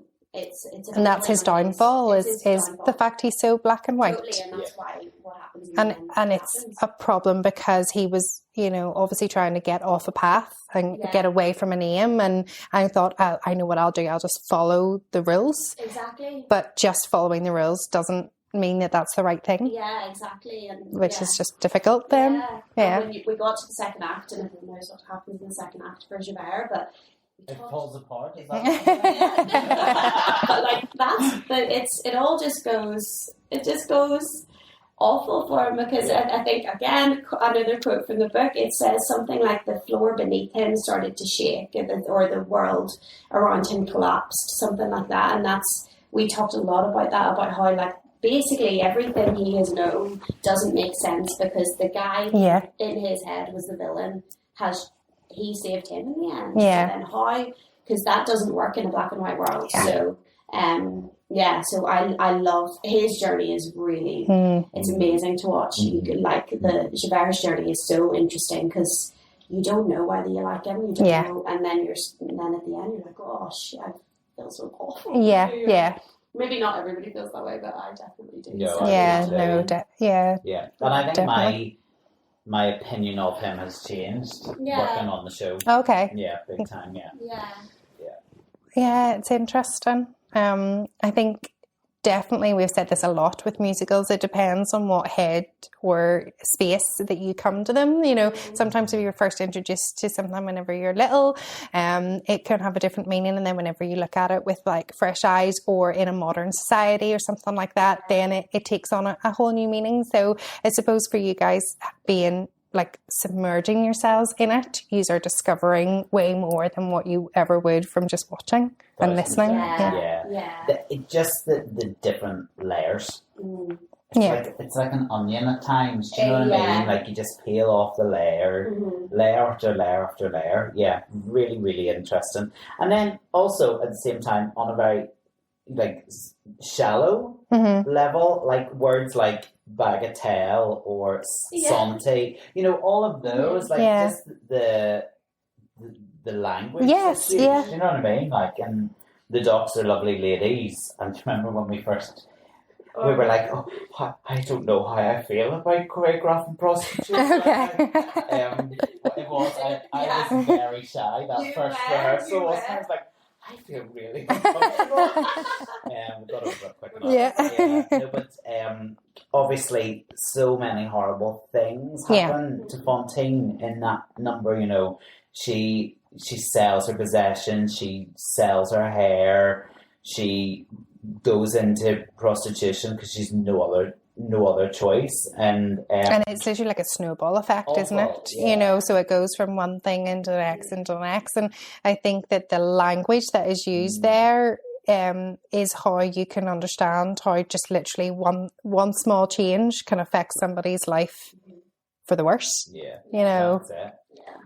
that's his downfall is the fact he's so black and white. Totally, and that's why what happens. And it's a problem because he was, you know, obviously trying to get off a path and get away from an aim, and I thought, I know what I'll do. I'll just follow the rules. Exactly. But just following the rules doesn't mean that that's the right thing. Yeah, exactly. And which is just difficult then. Yeah. When we got to the second act, and everyone knows what happens in the second act for Javert, but it falls apart. Is that but like it all just goes. It just goes awful for him, because I think, again, another quote from the book. It says something like the floor beneath him started to shake, or the world around him collapsed, something like that. And we talked a lot about that, about how like basically everything he has known doesn't make sense, because the guy in his head was the villain. He saved him in the end. Yeah. And how? Because that doesn't work in a black and white world. Yeah. So, so I love his journey. Is really it's amazing to watch. Like the Javert's journey is so interesting, because you don't know whether you like him. You don't know, and then at the end you're like, oh shit, I feel so awful. Yeah. Maybe not everybody feels that way, but I definitely do. No, so. And I think my opinion of him has changed working on the show. Okay. Yeah, big time. Yeah, it's interesting. I think definitely we've said this a lot with musicals. It depends on what head or space that you come to them. You know, sometimes if you're first introduced to something whenever you're little, it can have a different meaning, and then whenever you look at it with like fresh eyes, or in a modern society or something like that, then it takes on a whole new meaning. So I suppose for you guys, being like submerging yourselves in it, you are discovering way more than what you ever would from just watching and listening. The different layers. It's like an onion at times. Do you know what I mean? Like you just peel off the layer, layer after layer after layer. Yeah, really, really interesting. And then also at the same time, on a very like shallow level, like words like bagatelle or santé, you know, all of those, like just the language. Yes, you know what I mean? Like, and the docs are lovely ladies. And do you remember when we first we were like, I don't know how I feel about choreographing prostitutes. Okay. It was I was very shy that first rehearsal. I was like, I feel really uncomfortable. Got over it quick enough. Yeah. No, but obviously, so many horrible things happen to Fontaine in that number. You know, she sells her possessions, she sells her hair, she goes into prostitution because she's no other choice, and it's literally like a snowball effect, isn't it? Yeah. You know, so it goes from one thing into the next, and I think that the language that is used there is how you can understand how just literally one small change can affect somebody's life for the worse. Yeah, you know. That's it.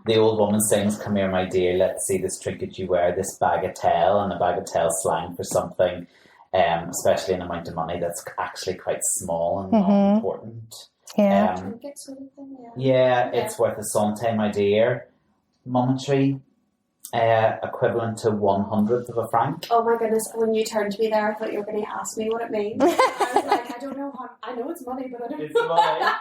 The old woman sings, "Come here, my dear, let's see this trinket you wear, this bagatelle," and a bagatelle slang for something, especially an amount of money that's actually quite small and not important. Yeah. Trinket sort of thing, It's worth a centime, my dear. Monetary equivalent to 1/100th of a franc. Oh my goodness, when you turned to me there, I thought you were going to ask me what it means. I was like, I don't know how, I know it's money, but I don't It's know. money.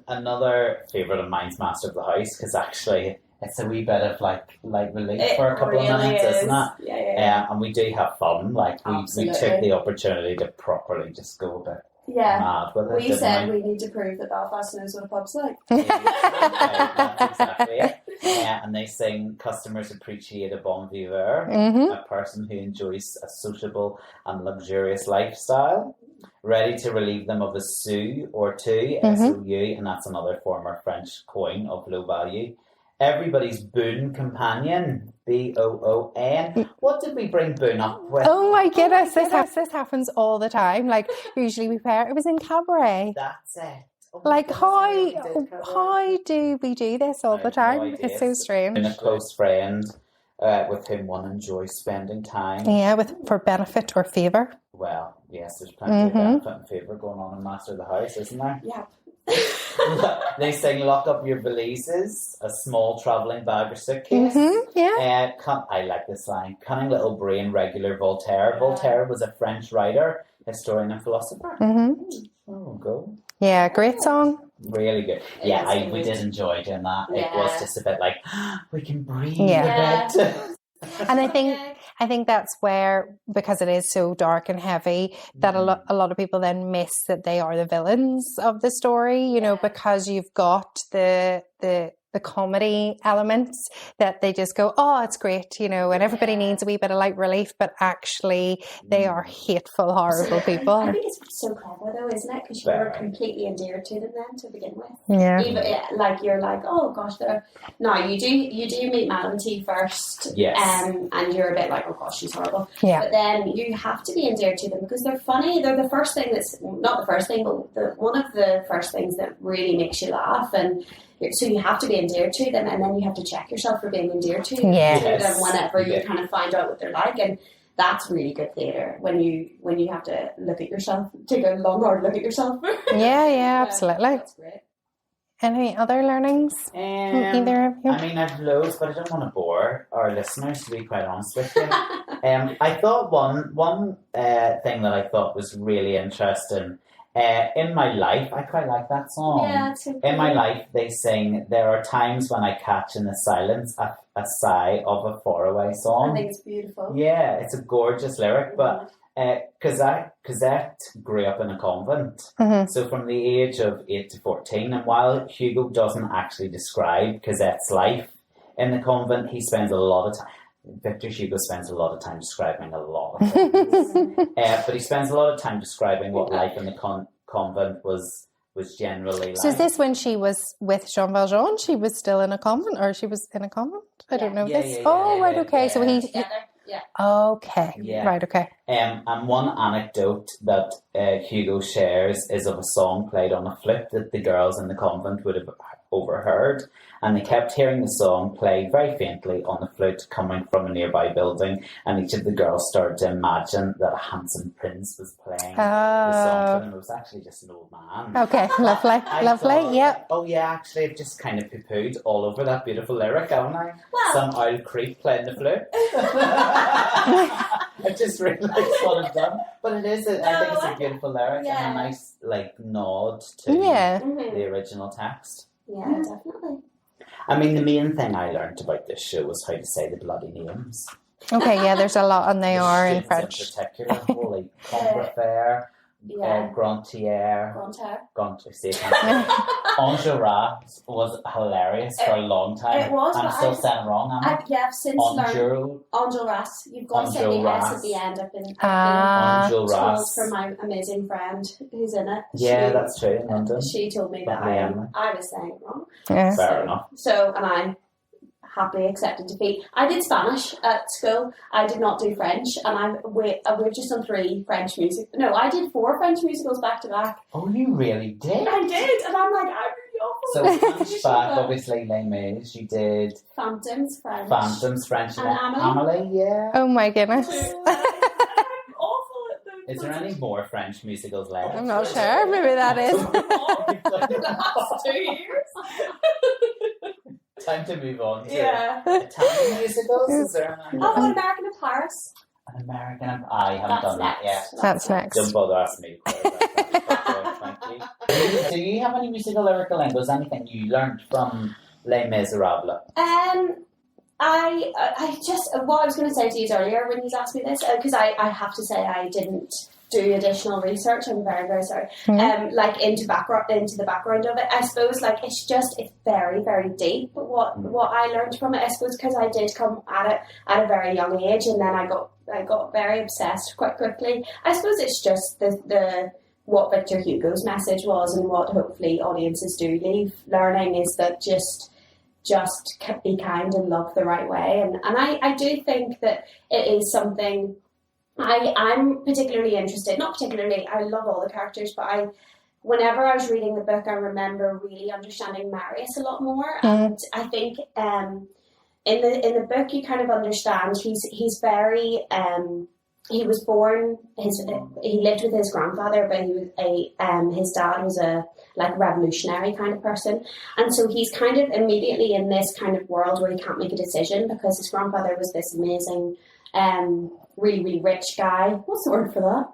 Another favourite of mine's Master of the House, because actually it's a wee bit of like relief for a couple of minutes, isn't it? Yeah. And we do have fun. Like we took the opportunity to properly just go a bit mad with it. We said we need to prove that Belfast knows what a pub's like. That's exactly it. And they sing, "Customers appreciate a bon viveur, a person who enjoys a sociable and luxurious lifestyle, ready to relieve them of a sou or two, SOU, and that's another former French coin of low value. Everybody's boon companion, BOON. What did we bring boon up with? Oh my goodness, this happens all the time. Like usually we pair. It was in cabaret. That's it. Oh, Like how do we do this all the time? No, It's so strange. And a close friend with whom one enjoys spending time. Yeah, for benefit or favour. Well, yes, there's plenty of benefit and favour going on in Master of the House, isn't there? Yeah. They sing, "Lock up your valises, a small travelling bag or suitcase." Yeah. I like this line. "Cunning little brain, regular Voltaire." Voltaire was a French writer, historian and philosopher. Oh, go. Yeah, great song. Really good. We did enjoy doing that. It was just a bit like, we can breathe Yeah. a bit. And I think that's where, because it is so dark and heavy, that a lot of people then miss that they are the villains of the story, you know, because you've got the comedy elements that they just go, oh, it's great, you know, and everybody needs a wee bit of light relief, but actually they are hateful, horrible people. I think it's so clever though, isn't it? Because you were completely endeared to them then to begin with. Yeah. Even, like you're like, oh gosh, no, you do meet Madame T first, Yes. and you're a bit like, oh gosh, she's horrible. Yeah. But then you have to be endeared to them because they're funny. They're the first thing not the first thing, but one of the first things that really makes you laugh, and so you have to be endeared to them, and then you have to check yourself for being endeared to them whenever you kind of find out what they're like, and that's really good theatre when you have to look at yourself, take a long hard look at yourself. Yeah, absolutely. That's great. Any other learnings from either of you? I mean, I've loads, but I don't want to bore our listeners, to be quite honest with you. I thought one thing that I thought was really interesting. In my life, I quite like that song. Yeah, it's so In my life, they sing, "There are times when I catch in the silence a sigh of a faraway song." I think it's beautiful. Yeah, it's a gorgeous lyric, but Cosette grew up in a convent. So from the age of 8 to 14, and while Hugo doesn't actually describe Cosette's life in the convent, he spends a lot of time. Victor Hugo spends a lot of time describing a lot of things. But he spends a lot of time describing what life in the convent was generally like. So is this when she was with Jean Valjean? She was still in a convent, or she was in a convent? I don't know this. Right, okay. So he... Yeah. Okay. Yeah. Right, okay. And one anecdote that Hugo shares is of a song played on a flute that the girls in the convent would have overheard, and they kept hearing the song played very faintly on the flute coming from a nearby building, and each of the girls started to imagine that a handsome prince was playing the song for them. It was actually just an old man. Okay, lovely, lovely, yeah. Oh yeah, actually I've just kind of poo-pooed all over that beautiful lyric, haven't I? Well, some owl creep playing the flute. I just realised what I've done, but it is. I think it's a beautiful lyric and a nice nod to the original text. Yeah, definitely. I mean, the main thing I learned about this show was how to say the bloody names. Okay, yeah, there's a lot, and they The are in students French. in particular, holy combeferre, Grantier, unwrap was hilarious for a long time. It was, I'm but still saying it wrong, am I? I've since learned Unwrap. You've got to say the S at the end. I've been told from my amazing friend who's in it. Yeah, that's true, in London. She told me that I was saying it wrong. Yeah. Fair enough. So, and I happily accepted defeat. I did Spanish at school. I did not do French, and we've just done 3 French music. No, I did 4 French musicals back to back. Oh, you really did? I did, and I'm like, I'm really awful. So French back, obviously, Les Mis. You did Phantoms French, and Amelie. Amelie, yeah. Oh my goodness. I'm awful at those. Is there any more French musicals left? I'm not sure. Maybe that is. The last 2 years. Time to move on to Yeah. Italian musicals. Is there any? Oh, An American in Paris. An American? I haven't done that yet. That's next. Don't bother asking me. Thank you. Do you have any musical lyrical lingo? Anything you learned from Les Misérables? I just what I was going to say to you earlier when you asked me this, because I have to say I didn't do additional research. I'm very, very sorry. Like into the background of it. I suppose like it's very, very deep. What I learned from it, I suppose, because I did come at it at a very young age, and then I got very obsessed quite quickly. I suppose it's just the what Victor Hugo's message was, and what hopefully audiences do leave learning is that just be kind and love the right way. And I do think that it is something I'm particularly interested, not particularly, I love all the characters, but whenever I was reading the book, I remember really understanding Marius a lot more. And I think in the book you kind of understand he's very he was born he lived with his grandfather, but he was his dad was a like revolutionary kind of person, and so he's kind of immediately in this kind of world where he can't make a decision because his grandfather was this amazing really, really rich guy. What's the word for that?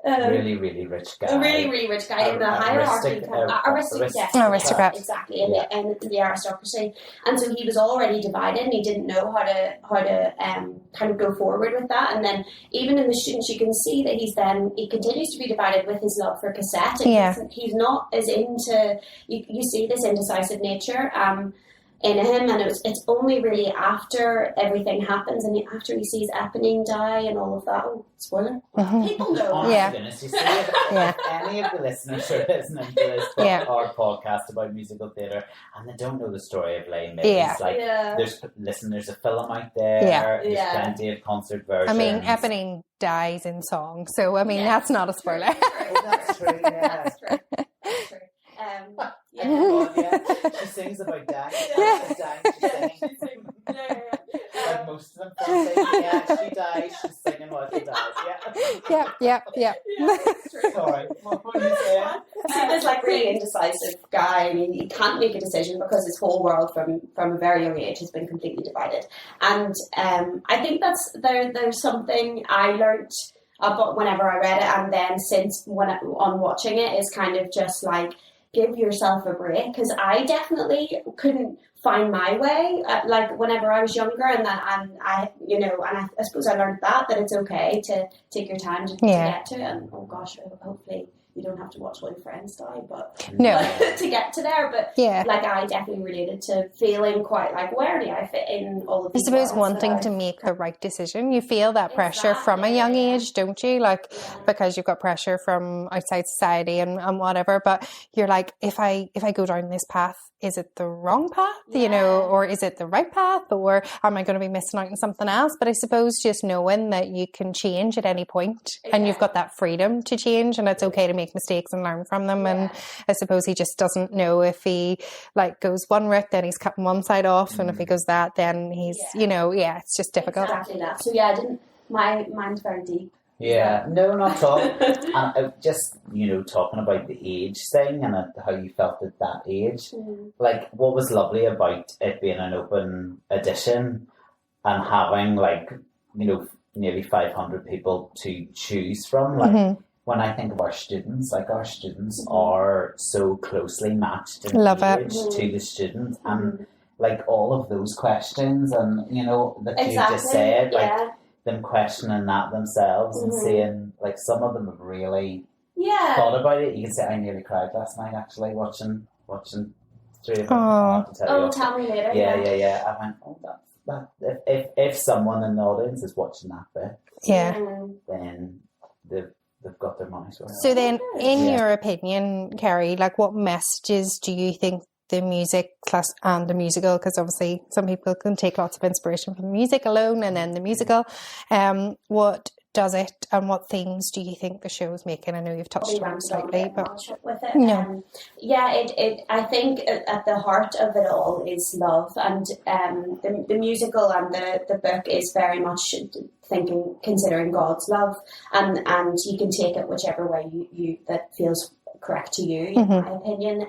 Really, really rich guy. A really, really rich guy in the hierarchy. Aristocrat. Exactly, in the aristocracy. And so he was already divided, and he didn't know how to kind of go forward with that. And then even in the students, you can see that he continues to be divided with his love for cassette. And he's not as into. You see this indecisive nature. In him, and it's only really after everything happens and after he sees Eponine die and all of that. Oh, spoiler! People know. Oh my goodness, you see, if any of the listeners are listening to this our podcast about musical theatre and they don't know the story of Les Mis, there's a film out there. There's plenty of concert versions. I mean, Eponine dies in song, so I mean that's not a spoiler. That's true. Yeah, that's true. She sings about dying. She's singing. Like most of them, she dies. She's singing while she dies. Yeah. Sorry, what were you saying? See this like really indecisive guy, and he can't make a decision because his whole world from a very young age has been completely divided. And I think there's something I learnt about whenever I read it, and then since on watching it is kind of just like, give yourself a break, because I definitely couldn't find my way like whenever I was younger, and I suppose I learned that it's okay to take your time to get to it. And oh gosh, hopefully you don't have to watch all your friends die, but no, to get to there. But like I definitely related to feeling quite like, where do I fit in all of these? I suppose wanting to make the right decision, you feel that pressure from a young age, don't you? Like because you've got pressure from outside society and whatever. But you're like, if I go down this path, is it the wrong path, or is it the right path, or am I going to be missing out on something else? But I suppose just knowing that you can change at any point and you've got that freedom to change, and it's okay to make mistakes and learn from them. And I suppose he just doesn't know if he like goes one route, then he's cutting one side off, and if he goes that, then he's it's just difficult. Exactly that. So my mind's very deep. Yeah, no, not at all. And just, talking about the age thing and how you felt at that age, like what was lovely about it being an open edition and having nearly 500 people to choose from, when I think of our students are so closely matched in age to the student, and like all of those questions, and you know that you Exactly. just said, like Yeah. them questioning that themselves and Mhm. saying, like, some of them have really Yeah. thought about it. You can say, I nearly cried last night actually watching three of them. Aw. I have to tell you. Oh, tell me later. Yeah. I went, oh, that if someone in the audience is watching that bit, Yeah. then they've got their money's worth. So then, in Yeah. your opinion, Kerry, like what messages do you think the music class and the musical, because obviously some people can take lots of inspiration from the music alone and then the musical, what does it and what themes do you think the show is making? I know you've touched on it slightly, but with it. No. Yeah, it. I think at the heart of it all is love, and the musical and the book is very much considering God's love, and you can take it whichever way you that feels correct to you, in my opinion.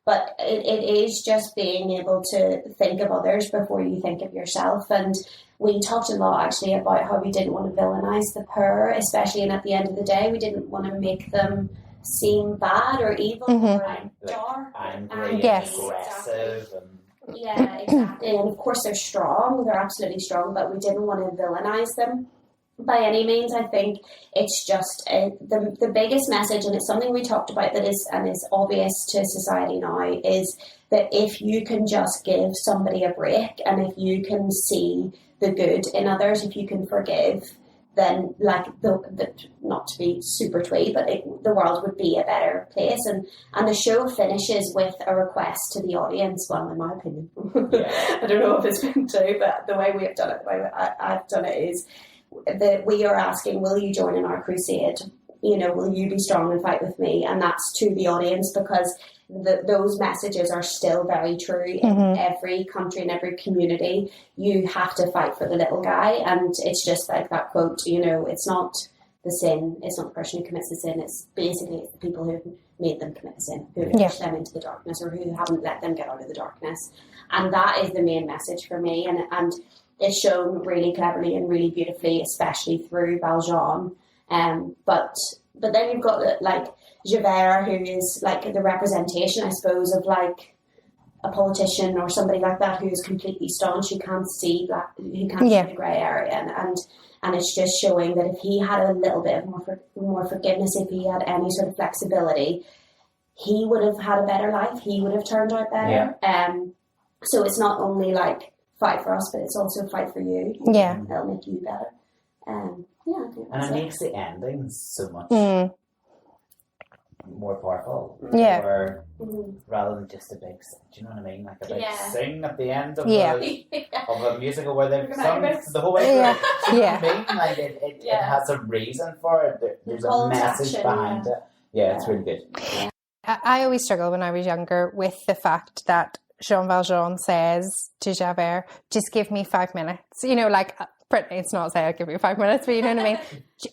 But it is just being able to think of others before you think of yourself. And we talked a lot actually about how we didn't want to villainize the poor, especially, and at the end of the day, we didn't want to make them seem bad or evil or dark, Angry, Yes. and aggressive, and yeah, exactly. And of course, they're strong; they're absolutely strong. But we didn't want to villainize them by any means. I think it's just the biggest message, and it's something we talked about that is obvious to society now, is that if you can just give somebody a break, and if you can see the good in others, if you can forgive, then like the not to be super twee, but the world would be a better place. And the show finishes with a request to the audience. Well, in my opinion, I don't know if it's been true, but the way we have done it, the way I've done it is that we are asking, will you join in our crusade? You know, will you be strong and fight with me? And that's to the audience, because those messages are still very true in every country and every community. You have to fight for the little guy, and it's just like that quote, you know, it's not the sin, it's not the person who commits the sin, it's basically the people who have made them commit the sin, who have pushed them into the darkness, or who haven't let them get out of the darkness. And that is the main message for me, and it's shown really cleverly and really beautifully, especially through Valjean. But then you've got like Javert, who is like the representation, I suppose, of like a politician or somebody like that who is completely staunch, who can't see see the grey area, and it's just showing that if he had a little bit of more forgiveness, if he had any sort of flexibility, he would have had a better life. He would have turned out better. So it's not only like fight for us, but it's also fight for you. Yeah. It'll make you better. I think and that's it it. makes the endings so much more powerful. Yeah. Or rather than just a big, do you know what I mean? Like a big sing at the end of a musical where they've sung the whole way through. Do you know what I mean? Like it has a reason for it. There's a message behind it. Yeah, it's really good. Yeah. I always struggled when I was younger with the fact that Jean Valjean says to Javert, just give me 5 minutes. You know, like, it's not say I'll give you 5 minutes, but you know what I mean?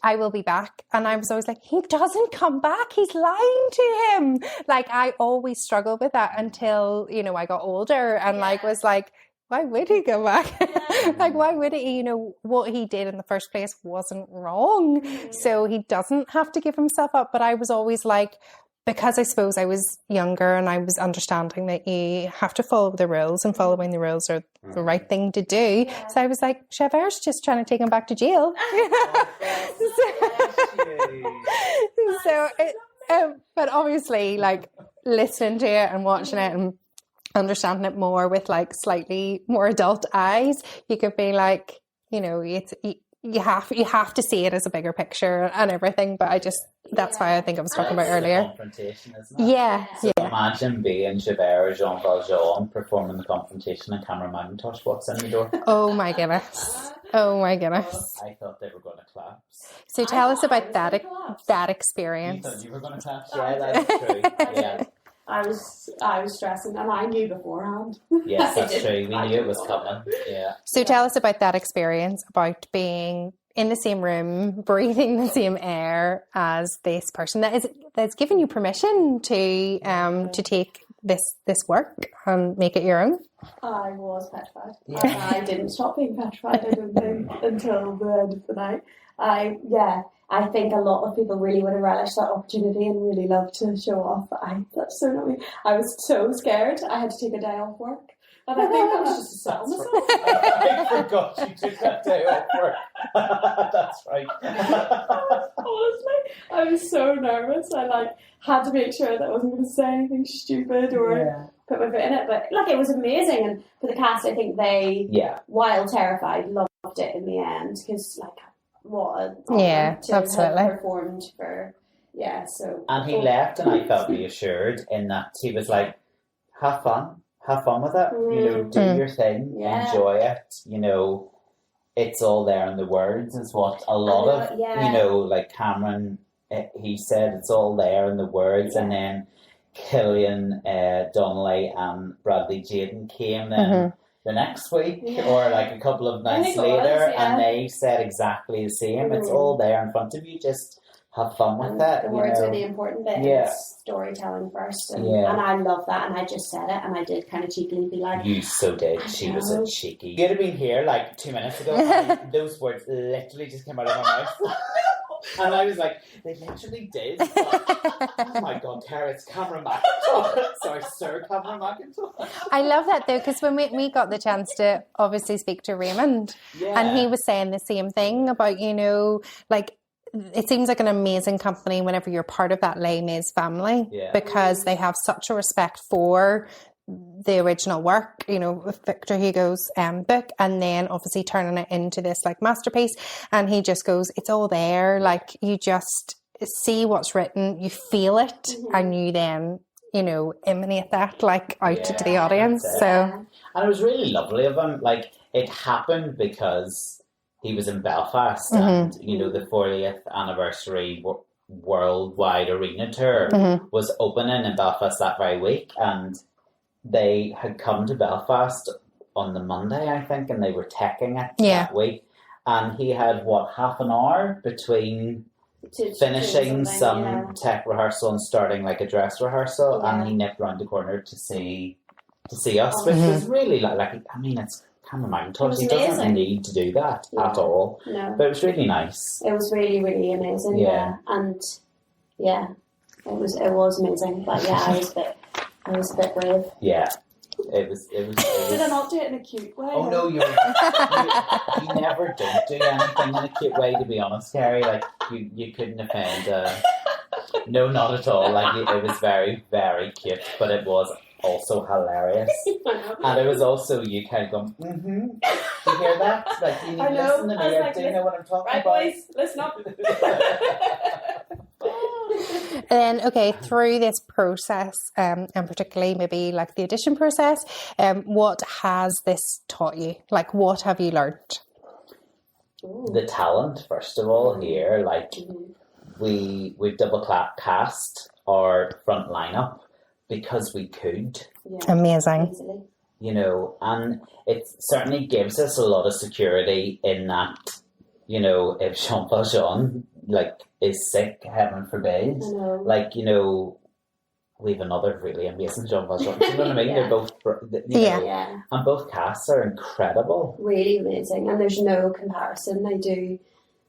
I will be back. And I was always like, he doesn't come back. He's lying to him. Like, I always struggled with that until, you know, I got older and like was like, why would he go back? Like, why would he? You know, what he did in the first place wasn't wrong. So he doesn't have to give himself up. But I was always like, because I suppose I was younger and I was understanding that you have to follow the rules and following the rules are the right thing to do. Yeah. So I was like, Javert's just trying to take him back to jail. But obviously, like, listening to it and watching it and understanding it more with like slightly more adult eyes, you could be like, you know, you have to see it as a bigger picture and everything, but that's why I think I was talking about earlier. Confrontation, isn't it? Yeah. So imagine being Javert or Jean Valjean performing the confrontation and camera Momentous walks in the door. Oh my goodness. I thought they were going to collapse. So tell us about that experience. You thought you were going to collapse? Yeah, that's true. Yeah. I was stressing, and I knew beforehand. Yes, that's true. We knew it was coming. Yeah. So tell us about that experience, about being in the same room, breathing the same air as this person that's given you permission to take this work and make it your own. I was petrified. Yeah. I didn't stop being petrified, I don't think, until the end of the night. I think a lot of people really would have relished that opportunity and really loved to show off. That's so not me. I was so scared. I had to take a day off work And I think that was just a settlement. I forgot you took that day off work. That's right. Honestly, I was so nervous. I had to make sure that I wasn't going to say anything stupid or put my foot in it. But it was amazing, and for the cast, I think they, while terrified, loved it in the end because what an honour to absolutely have performed for. Yeah, so. And he left, and I felt reassured in that he was like, have fun with it, do your thing, enjoy it, it's all there in the words, is what a lot of, like Cameron, he said it's all there in the words, and then Killian Donnelly and Bradley Jaden came then the next week, or a couple of nights later, and they said exactly the same, it's all there in front of you, just have fun with it. The words are the important bit. It's storytelling first. And I love that. And I just said it. And I did kind of cheekily be like... You so did. She was a cheeky. You'd have been here 2 minutes ago. And those words literally just came out of my mouth. And I was like, they literally did. Oh my God, Tara, it's Cameron McIntosh. Sorry, Sir Cameron McIntosh. I love that though, because when we got the chance to obviously speak to Raymond, and he was saying the same thing about, it seems like an amazing company whenever you're part of that Les Mis family, because they have such a respect for the original work, with Victor Hugo's book, and then obviously turning it into this masterpiece. And he just goes, it's all there. You just see what's written, you feel it, and you then, emanate that out to the audience. So, and it was really lovely of him. It happened because he was in Belfast, and the 40th anniversary worldwide arena tour was opening in Belfast that very week, and they had come to Belfast on the Monday, I think, and they were teching it that week, and he had half an hour between finishing some tech rehearsal and starting a dress rehearsal, and he nipped round the corner to see us, which was really it's Cameron McIntosh. He doesn't need to do that at all. No. But it was really nice. It was really, really amazing. And it was amazing. But I was a bit brave. Yeah. It was. Did I not do it in a cute way? Oh no, you never don't do anything in a cute way, to be honest, Kerry. You couldn't offend. No, not at all. It was very, very cute, but it was also hilarious. And it was also you kind of going, you hear that? You need to listen to me. Do you know what I'm talking about? Right, boys, listen up. And then, through this process, and particularly maybe the audition process, what has this taught you? What have you learned? The talent, first of all, here. We've double cast our front lineup because we could. Amazing. And it certainly gives us a lot of security in that, if Jean Valjean, is sick, heaven forbid, we have another really amazing Jean Valjean. Do you know what I mean? They're both, and both casts are incredible. Really amazing. And there's no comparison. They do,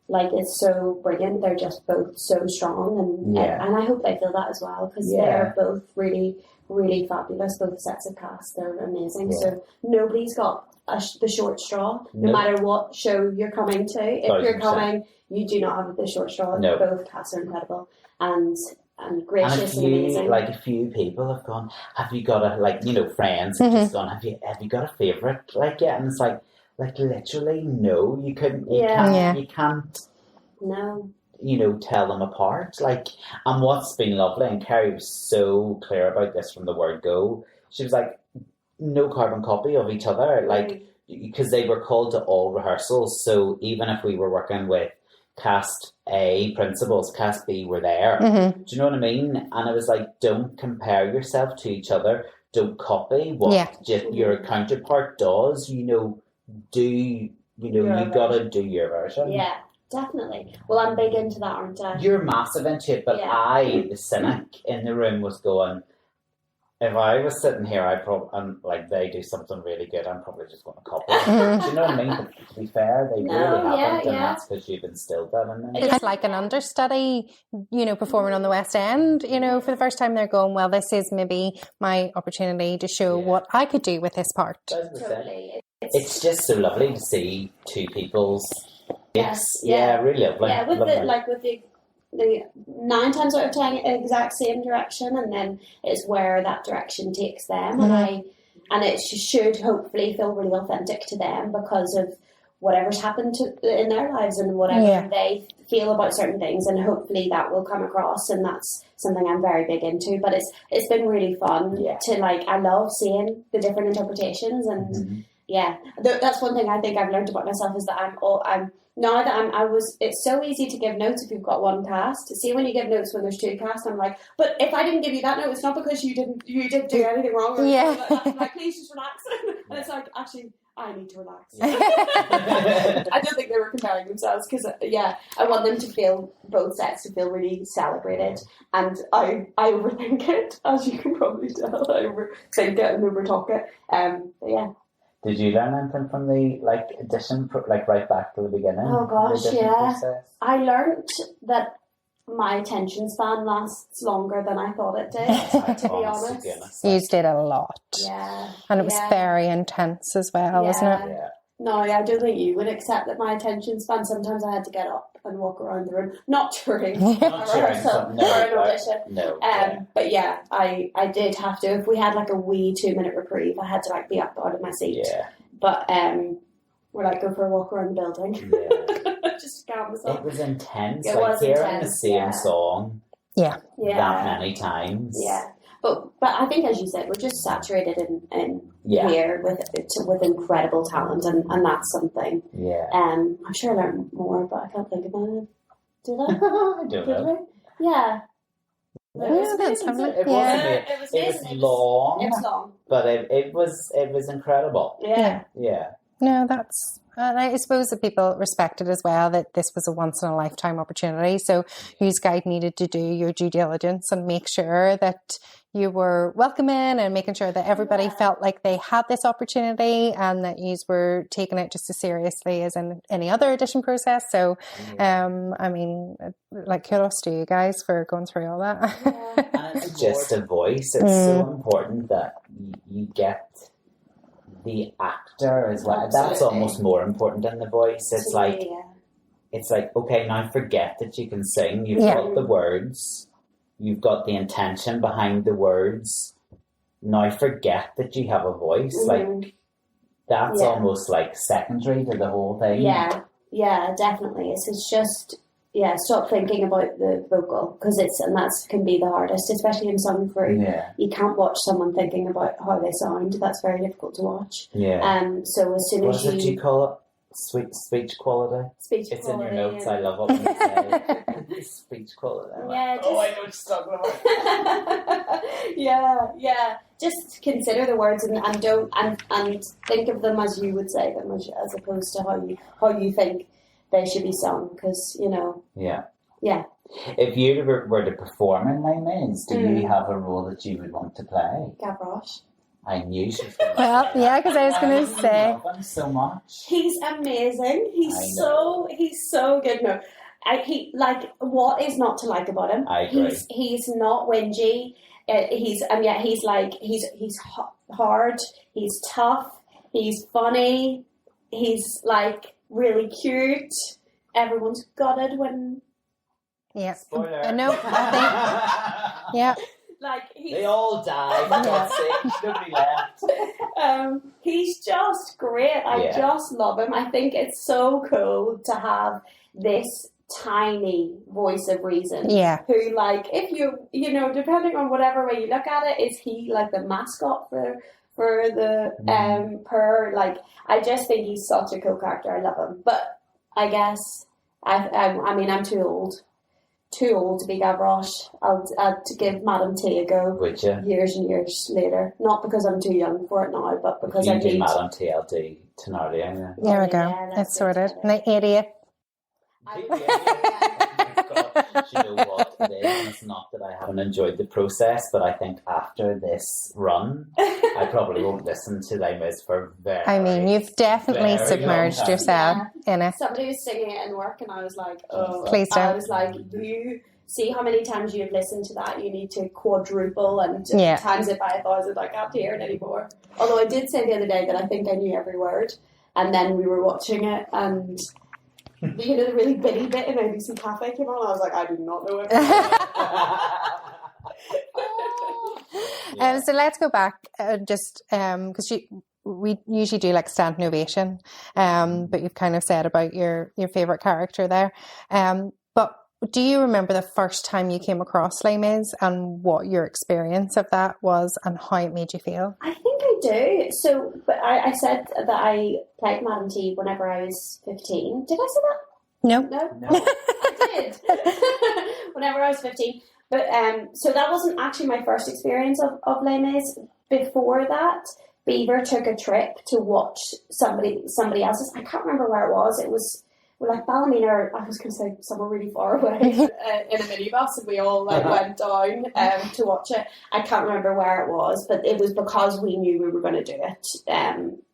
it's so brilliant. They're just both so strong. And I hope they feel that as well, because they're both really, really fabulous. Both sets of cast, they're amazing. So nobody's got the short straw, no matter what show you're coming to. If 100%. You're coming, you do not have the short straw. No. Both casts are incredible and gracious and amazing. A few people have gone, have you got a friends have just gone, have you got a favourite yet? And it's literally no, you couldn't. You can't. No. Tell them apart. And what's been lovely, and Kerry was so clear about this from the word go. She was no carbon copy of each other, because they were called to all rehearsals. So even if we were working with cast A principals, cast B were there. Do you know what I mean? And it was don't compare yourself to each other. Don't copy what your counterpart does. You gotta do your version. Yeah, definitely. Well, I'm big into that, aren't I? You're massive into it, but I, the cynic in the room, was going, if I was sitting here, I'd probably, and like they do something really good, I'm probably just going to copy it. Do you know what I mean? But to be fair, they really haven't, and that's because you've instilled that in them. It's like an understudy, performing on the West End, for the first time they're going, well, this is maybe my opportunity to show what I could do with this part. Totally. It's just so lovely to see two people's Yes, really lovely. Yeah, with lovely. the 9 times out of 10 exact same direction, and then it's where that direction takes them, and it should hopefully feel really authentic to them because of whatever's happened in their lives and whatever they feel about certain things, and hopefully that will come across, and that's something I'm very big into. But it's been really fun to I love seeing the different interpretations, and that's one thing I think I've learned about myself is that it's so easy to give notes if you've got one cast. See, when you give notes when there's 2 casts, I'm like, but if I didn't give you that note, it's not because you didn't do anything wrong. I'm like, please just relax. And it's like, actually, I need to relax. I don't think they were comparing themselves because, I want them to feel, both sets to feel really celebrated. And I overthink it, as you can probably tell. I overthink it and overtalk it. But yeah. Did you learn anything from the audition, right back to the beginning? Oh gosh, yeah. Process? I learned that my attention span lasts longer than I thought it did, to be honest. You did a lot. Yeah. And it was very intense as well, wasn't it? Yeah. No, I don't think you would accept that my attention span, sometimes I had to get up and walk around the room. Not during a rehearsal or an audition. No. But yeah, I did have to. If we had a wee 2-minute reprieve, I had to be up out of my seat. Yeah. But we're go for a walk around the building. Yeah. Just calm myself. It was intense. It was hearing intense, the same song that many times. Yeah. But I think, as you said, we're just saturated in here with incredible talent, and that's something. Yeah. I'm sure I learned more, but I can't think about it. Did I? I don't know. Yeah. It was long. It was long. But it was incredible. Yeah. Yeah. No, and I suppose that people respected as well that this was a once in a lifetime opportunity. So you guys needed to do your due diligence and make sure that you were welcoming and making sure that everybody felt like they had this opportunity and that you were taking it just as seriously as in any other audition process. So, kudos to you guys for going through all that. Yeah. And it's just a voice. It's so important that you get the actor as well. Absolutely. That's almost more important than the voice. It's it's okay, now forget that you can sing. You've got the words. You've got the intention behind the words. Now forget that you have a voice. That's almost secondary to the whole thing. Yeah, definitely. It's just stop thinking about the vocal because that can be the hardest, especially in song crew. Yeah. You can't watch someone thinking about how they sound. That's very difficult to watch. Yeah. So as soon as what did you call it? Speech quality. It's in your notes. I love it when you say speech quality. I know what you're talking about. Yeah. Just consider the words and don't and think of them as you would say them, as opposed to how you think they should be sung. Because Yeah. If you were to perform in Les Mis, do you have a role that you would want to play? Gavroche. I knew she was going to Well, yeah, because I was going to say. I love him so much. He's amazing. He's so good. No, what is not to like about him? I agree. He's not whingy. He's hard. He's tough. He's funny. He's really cute. Everyone's gutted when. Yeah. Spoiler. No, I think. Yeah. They all died. For God's sake, nobody left. He's just great. I just love him. I think it's so cool to have this tiny voice of reason. Yeah. Who, if you depending on whatever way you look at it, is he the mascot for the I just think he's such a cool character. I love him. But I guess I'm too old to be Gavroche. I'll to give Madame T a go. Would you? Years and years later. Not because I'm too young for it now, but because I do Madame T, I'll do Thenardier. There we go. It's sorted. And the idiot. You know what? today, and it's not that I haven't enjoyed the process, but I think after this run, I probably won't listen to Les Mis for I mean, you've definitely very submerged long time. yourself in it. Somebody was singing it in work, and I was like, "Oh, Please don't. I was like, you see how many times you've listened to that? You need to quadruple and times it by 1,000. I can't hear it anymore." Although I did say the other day that I think I knew every word, and then we were watching it, and you know the really bitty bit in ABC Cafe came on. I was like, I do not know it. So let's go back just because we usually do like standing ovation, but you've kind of said about your favourite character there. But do you remember the first time you came across Les Mis and what your experience of that was and how it made you feel? I think I do. So, but I said that I played Madame T whenever I was 15. Did I say that? No. No. I did. Whenever I was 15. But so that wasn't actually my first experience of Les Mis. Before that, Beaver took a trip to watch somebody else's. I can't remember where it was. It was like Ballymena, or I was going to say somewhere really far away, in a minibus, and we all went down to watch it. I can't remember where it was, but it was because we knew we were going to do it,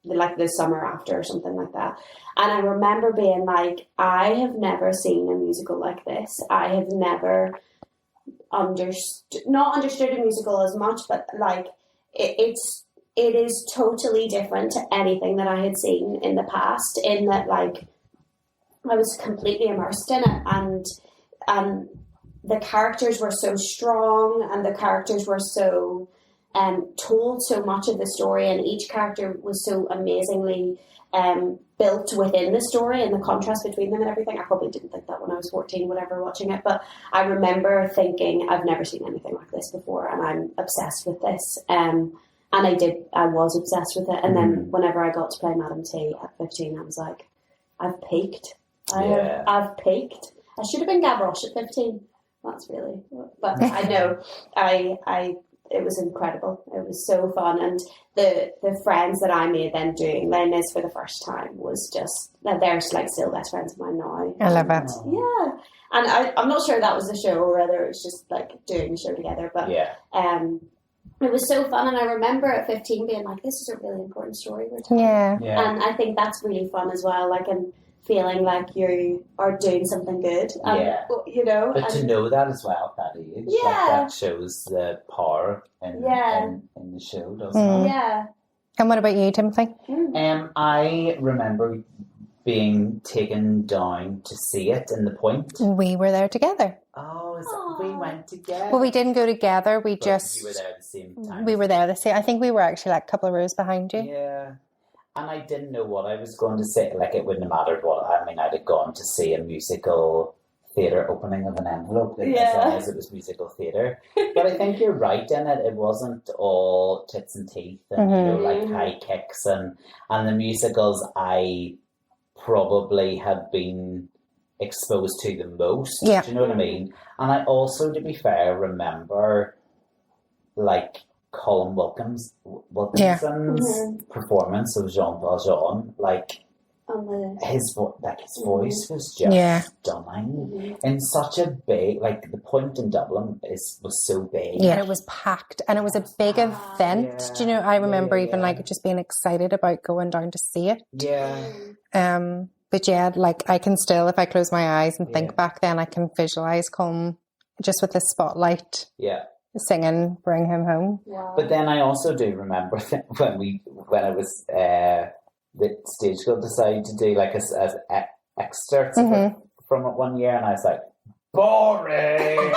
like the summer after or something like that. And I remember being like, I have never seen a musical like this. I have never not understood a musical as much, but like it is totally different to anything that I had seen in the past, in that like I was completely immersed in it, and the characters were so strong, and the characters were so told so much of the story, and each character was so amazingly built within the story, and the contrast between them and everything. I probably didn't think that when I was 14, whatever, watching it, but I remember thinking, I've never seen anything like this before, and I'm obsessed with this. And I was obsessed with it. And then whenever I got to play Madame T at 15, I was like, I've peaked. I've peaked. I should have been Gavroche at 15. That's really, but I know it was incredible. It was so fun, and the friends that I made then doing Les Mis for the first time was just, they're like still best friends of mine now. I love it. Yeah, and I'm not sure that was the show or whether it was just like doing the show together, but it was so fun. And I remember at 15 being like, this is a really important story we're telling. Yeah. And I think that's really fun as well. Like, and feeling like you are doing something good. You know. But to know that as well at that age, like, that shows the power in the show, doesn't it? Yeah. And what about you, Timothy? I remember being taken down to see it in the Point. We were there together. Oh, we went together. Well, we didn't go together. We just... You were there at the same time. We were there the same... I think we were actually like a couple of rows behind you. Yeah. And I didn't know what I was going to say. Like, it wouldn't have mattered what... I mean, I'd have gone to see a musical theatre opening of an envelope as long as it was musical theatre. But I think you're right in it. It wasn't all tits and teeth and, you know, like high kicks. And the musicals I probably had been exposed to the most. Do you know what I mean? And I also, to be fair, remember, like, Colin Wilkinson's performance of Jean Valjean, like his voice was just stunning, in such a big, like, the Point in Dublin was so big, it was packed, and it was a big event. Do you know? I remember even like just being excited about going down to see it. But like I can still, if I close my eyes and think back, then I can visualize Colin just with the spotlight. Singing "Bring Him Home." Wow. But then I also do remember when I was the stage school decided to do like as excerpts from it one year, and I was like, boring.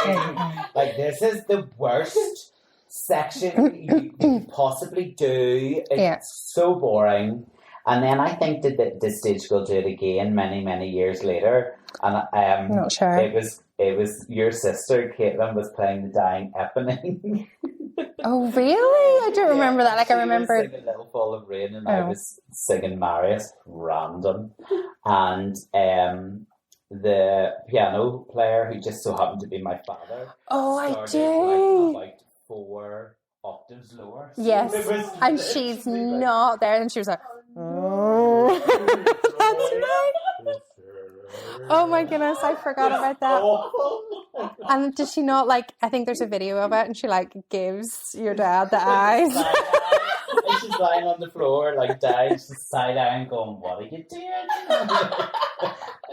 Like, this is the worst section you could possibly do. It's so boring. And then I think that the stage school do it again many years later, and not sure. It was your sister Caitlin was playing the Dying Evening. Oh really? I don't remember that. Like, I remember was singing Little Fall of Rain, and I was singing Marius, random, and the piano player, who just so happened to be my father. I do. Like, about 4 octaves lower. So yes, and she's not there, and she was like, oh, that's right. Oh my goodness, I forgot about that. And does she not, like, I think there's a video of it, and she, like, gives your dad the eyes. And she's lying on the floor, like, dying, just side-eyeing, going, what are you doing?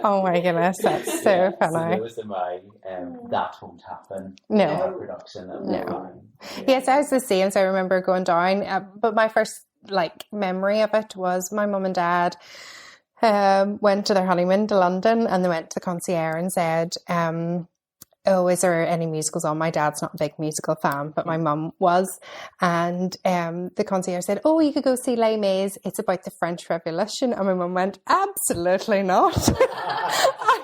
Oh my goodness, that's so funny. So there was that won't happen. No. In our production. No. Yes, I was the same. So I remember going down, but my first, like, memory of it was my mum and dad went to their honeymoon to London, and they went to the concierge and said, oh, is there any musicals on? My dad's not a big musical fan, but my mum was. And the concierge said, oh, you could go see Les Mis. It's about the French Revolution. And my mum went, absolutely not.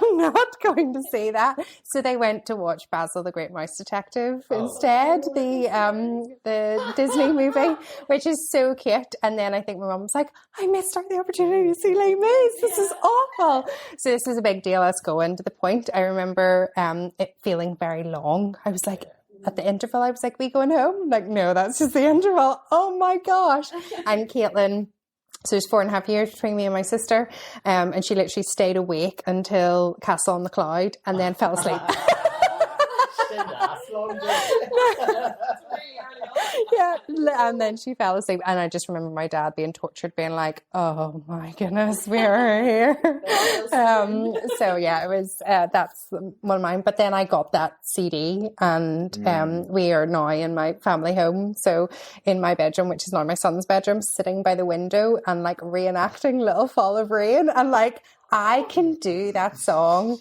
I'm not going to see that. So they went to watch Basil the Great Mouse Detective instead, the Disney movie, which is so cute. And then I think my mum was like, I missed out the opportunity to see Les Mis. This is awful. So this was a big deal, us going, to the point. I remember it feeling very long. I was like, at the interval, I was like, we going home? Like, no, that's just the interval. Oh my gosh. And Caitlin, so there's 4.5 years between me and my sister, and she literally stayed awake until Castle on the Cloud and then fell asleep. Yeah, and then she fell asleep, and I just remember my dad being tortured, being like, oh my goodness, we are here. So yeah, it was that's one of mine. But then I got that CD, and we are now in my family home, so in my bedroom, which is now my son's bedroom, sitting by the window and like reenacting Little Fall of Rain, and like I can do that song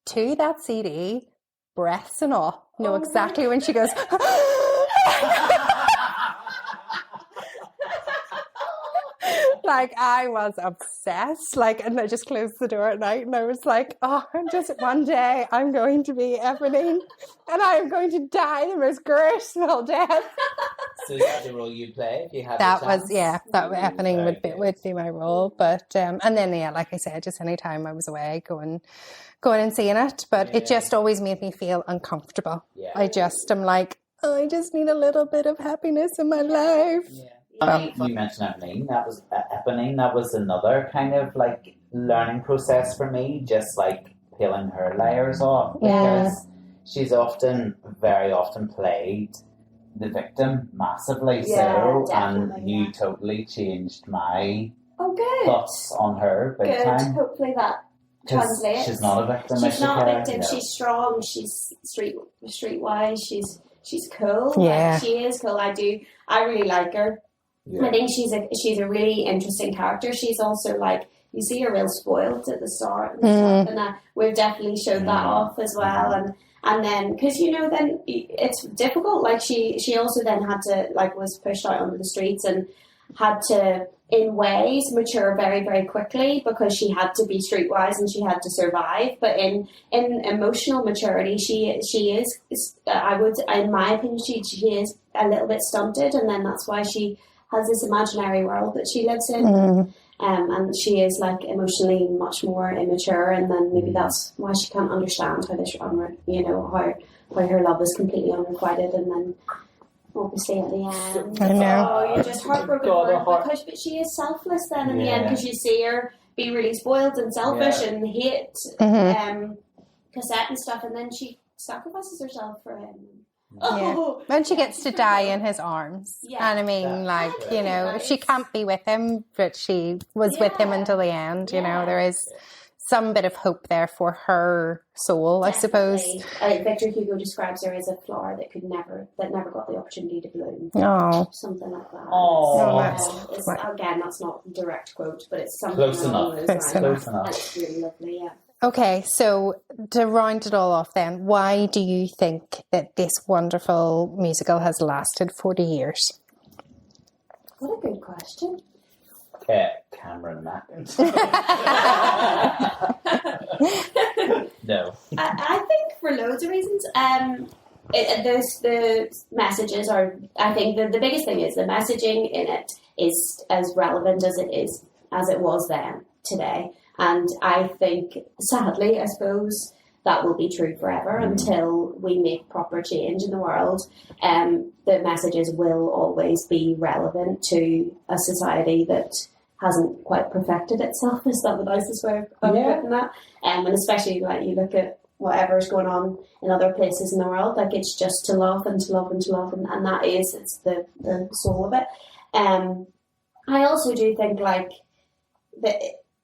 to that CD, breaths and all. Know exactly when she goes. Like, I was obsessed, like, and I just closed the door at night, and I was like, oh, just one day I'm going to be Eponine, and I am going to die the most graceful death. So is that the role you play if you had That the was, chance? yeah, that Eponine would be my role. But, and then, yeah, like I said, just any time I was away, going and seeing it, but it just always made me feel uncomfortable. Yeah. I'm like, oh, I just need a little bit of happiness in my life. Yeah. You mentioned Eponine. That was another kind of like learning process for me, just like peeling her layers off, because she's very often played the victim massively. And you totally changed my thoughts on her big time. Hopefully that translates. She's not a victim. She's not a victim. No. She's strong. She's streetwise. She's cool. Yeah, like, she is cool. I really like her. Yeah. I think she's a really interesting character. She's also like, you see her real spoiled at the start and stuff, and we've definitely showed that off as well. And then because then it's difficult. Like she also then had to was pushed out onto the streets and had to in ways mature very, very quickly because she had to be streetwise and she had to survive. But in emotional maturity, she is in my opinion she is a little bit stunted, and then that's why she has this imaginary world that she lives in. And she is like emotionally much more immature, and then maybe that's why she can't understand how this how her love is completely unrequited, and then obviously at the end, I know. You're just heartbroken but she is selfless then in the end, because you see her be really spoiled and selfish and hate Cassette and stuff, and then she sacrifices herself for him. When she gets to die in his arms. And I mean, she can't be with him, but she was with him until the end. There is some bit of hope there for her soul, I suppose. Victor Hugo describes her as a flower that never got the opportunity to bloom. Oh, something like that. Oh, again, that's not a direct quote, but it's something close enough. Close enough. That's really lovely. Yeah. Okay, so to round it all off then, why do you think that this wonderful musical has lasted 40 years? What a good question. Cameron Mackens. No. I think for loads of reasons. The messages are, I think the biggest thing is the messaging in it is as relevant as it was then, today. And I think, sadly, I suppose that will be true forever until we make proper change in the world. The messages will always be relevant to a society that hasn't quite perfected itself. Is that the nicest way of putting that? And especially, like, you look at whatever's going on in other places in the world. Like, it's just to love and to love and to love, and it's the soul of it. I also do think, like, that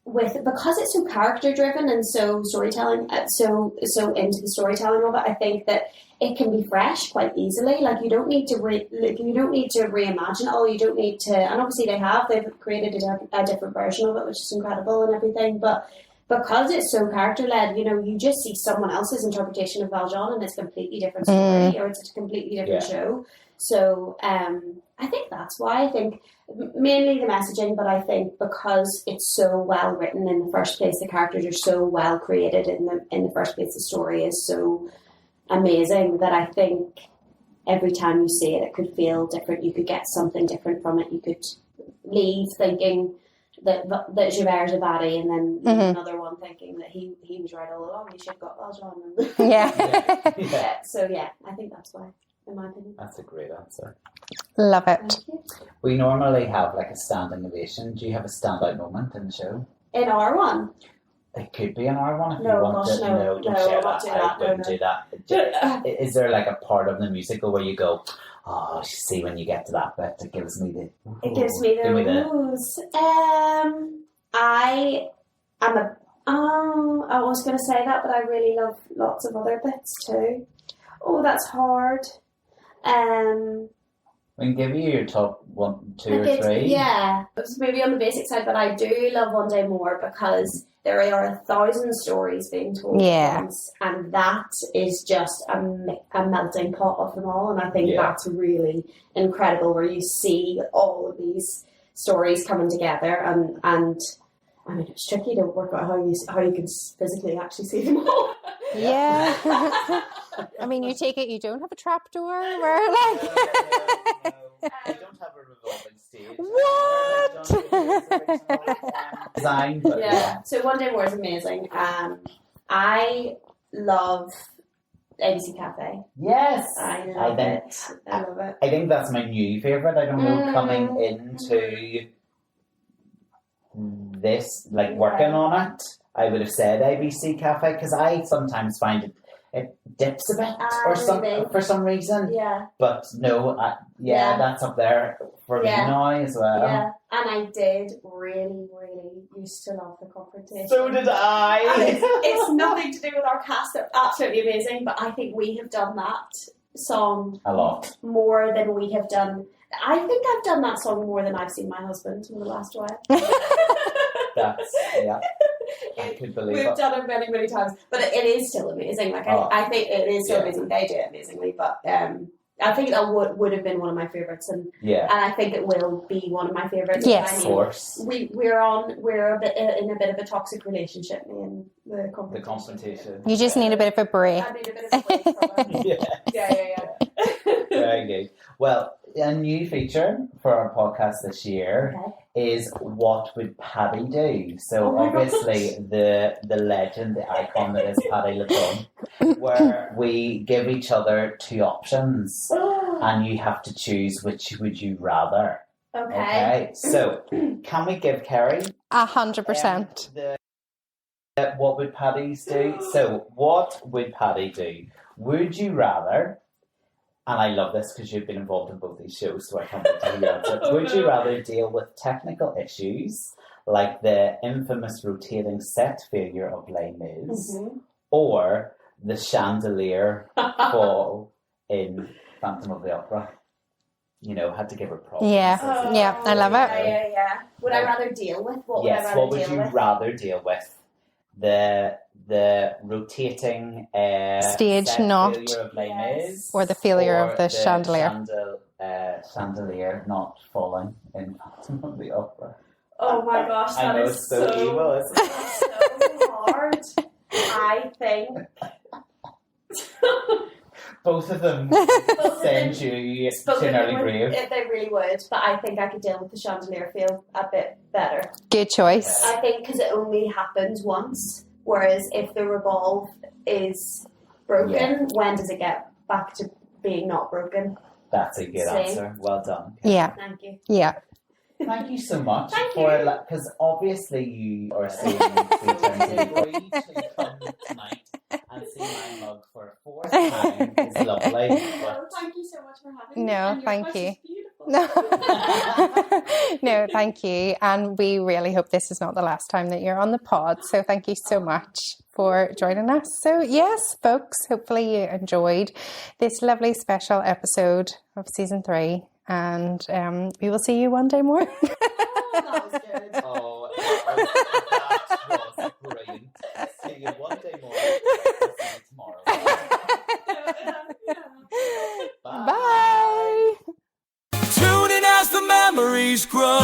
because it's so character driven and so storytelling, so into the storytelling of it, I think that it can be fresh quite easily. Like, you don't need to reimagine it all. You don't need to, and obviously they've created a different version of it, which is incredible and everything. But because it's so character led, you just see someone else's interpretation of Valjean, and it's a completely different story, or it's a completely different show. So I think that's why. I think mainly the messaging, but I think because it's so well written in the first place, the characters are so well created in the first place, the story is so amazing that I think every time you see it, it could feel different. You could get something different from it. You could leave thinking that Javert is a baddie, and then another one thinking that he was right all along. He should have got Valjean. Yeah. So yeah, I think that's why, in my opinion. That's a great answer. Love it. We normally have like a standing ovation. Do you have a standout moment in the show? In our one? It could be an R1 if No, you want gosh, it. no, Don't no, share I'm not that. doing that. I wouldn't No. do that. Is there like a part of the musical where you go, oh, see, when you get to that bit, it gives me the... It gives me the rules. I was going to say that, but I really love lots of other bits too. Oh, that's hard. We can give you your top 1, 2 or 3. Yeah, it's maybe on the basic side, but I do love One Day More because there are 1,000 stories being told at once, and that is just a melting pot of them all, and I think that's really incredible, where you see all of these stories coming together, and I mean, it's tricky to work out how you can physically actually see them all. Yeah. I mean, you take it you don't have a trapdoor where, like... No. We don't have a revolving stage. What? Design, but yeah. So One Day More is amazing. I love ABC Cafe. Yes. I love it. I think that's my new favourite. I don't know, coming into this, like working on it, I would have said ABC Cafe, because I sometimes find it dips a bit for some reason. Yeah. But no, that's up there for me now as well. Yeah, and I did really, really used to love The Confrontation. So did I. And it's nothing to do with our cast. They're absolutely amazing, but I think we have done that song a lot more than we have done. I think I've done that song more than I've seen my husband in the last while. I could believe We've done it many, many times, but it is still amazing. Like I think it is so amazing. They do it amazingly, but I think that would have been one of my favourites, and I think it will be one of my favourites. Yes, I mean, of course. We're a bit in a bit of a toxic relationship, me and the Confrontation. You just need a bit of a break. I need a bit of a break from it. Yeah. Very good. Well, a new feature for our podcast this year is What Would Paddy Do? So obviously the legend, the icon that is Paddy LeBrun, where we give each other 2 options and you have to choose which would you rather. Okay. So can we give Kerry 100%. What would Paddy's do? So what would Paddy do? Would you rather, and I love this because you've been involved in both these shows, so I can't wait to hear your answer. Would you rather deal with technical issues like the infamous rotating set failure of Les Mis, or the chandelier fall in Phantom of the Opera? You know, had to give her props. Yeah, I love it. Yeah. Would I rather deal with? What would you rather deal with? The rotating stage set not, failure of Les Mis, or the failure or of the chandelier. Chandelier not falling in Phantom of the Opera. Oh my gosh, that is so evil, isn't it? so hard. I think both of them send you to an early grave. They really would, but I think I could deal with the chandelier fail a bit better. Good choice. I think because it only happens once, whereas if the revolve is broken, when does it get back to being not broken? That's a good answer. Well done. Yeah. Thank you. Yeah. Thank you so much for because obviously you are saying to come tonight and see my mug for a fourth time. It's lovely. Well, thank you so much for having me. No, And your thank voice you. is beautiful. No, thank you. And we really hope this is not the last time that you're on the pod. So thank you so much for joining us. So yes, folks, hopefully you enjoyed this lovely special episode of season 3. And we will see you one day more. Oh, that was good. Oh, that was brilliant. See you one day more. See you tomorrow. Bye. Bye. Tune in as the memories grow.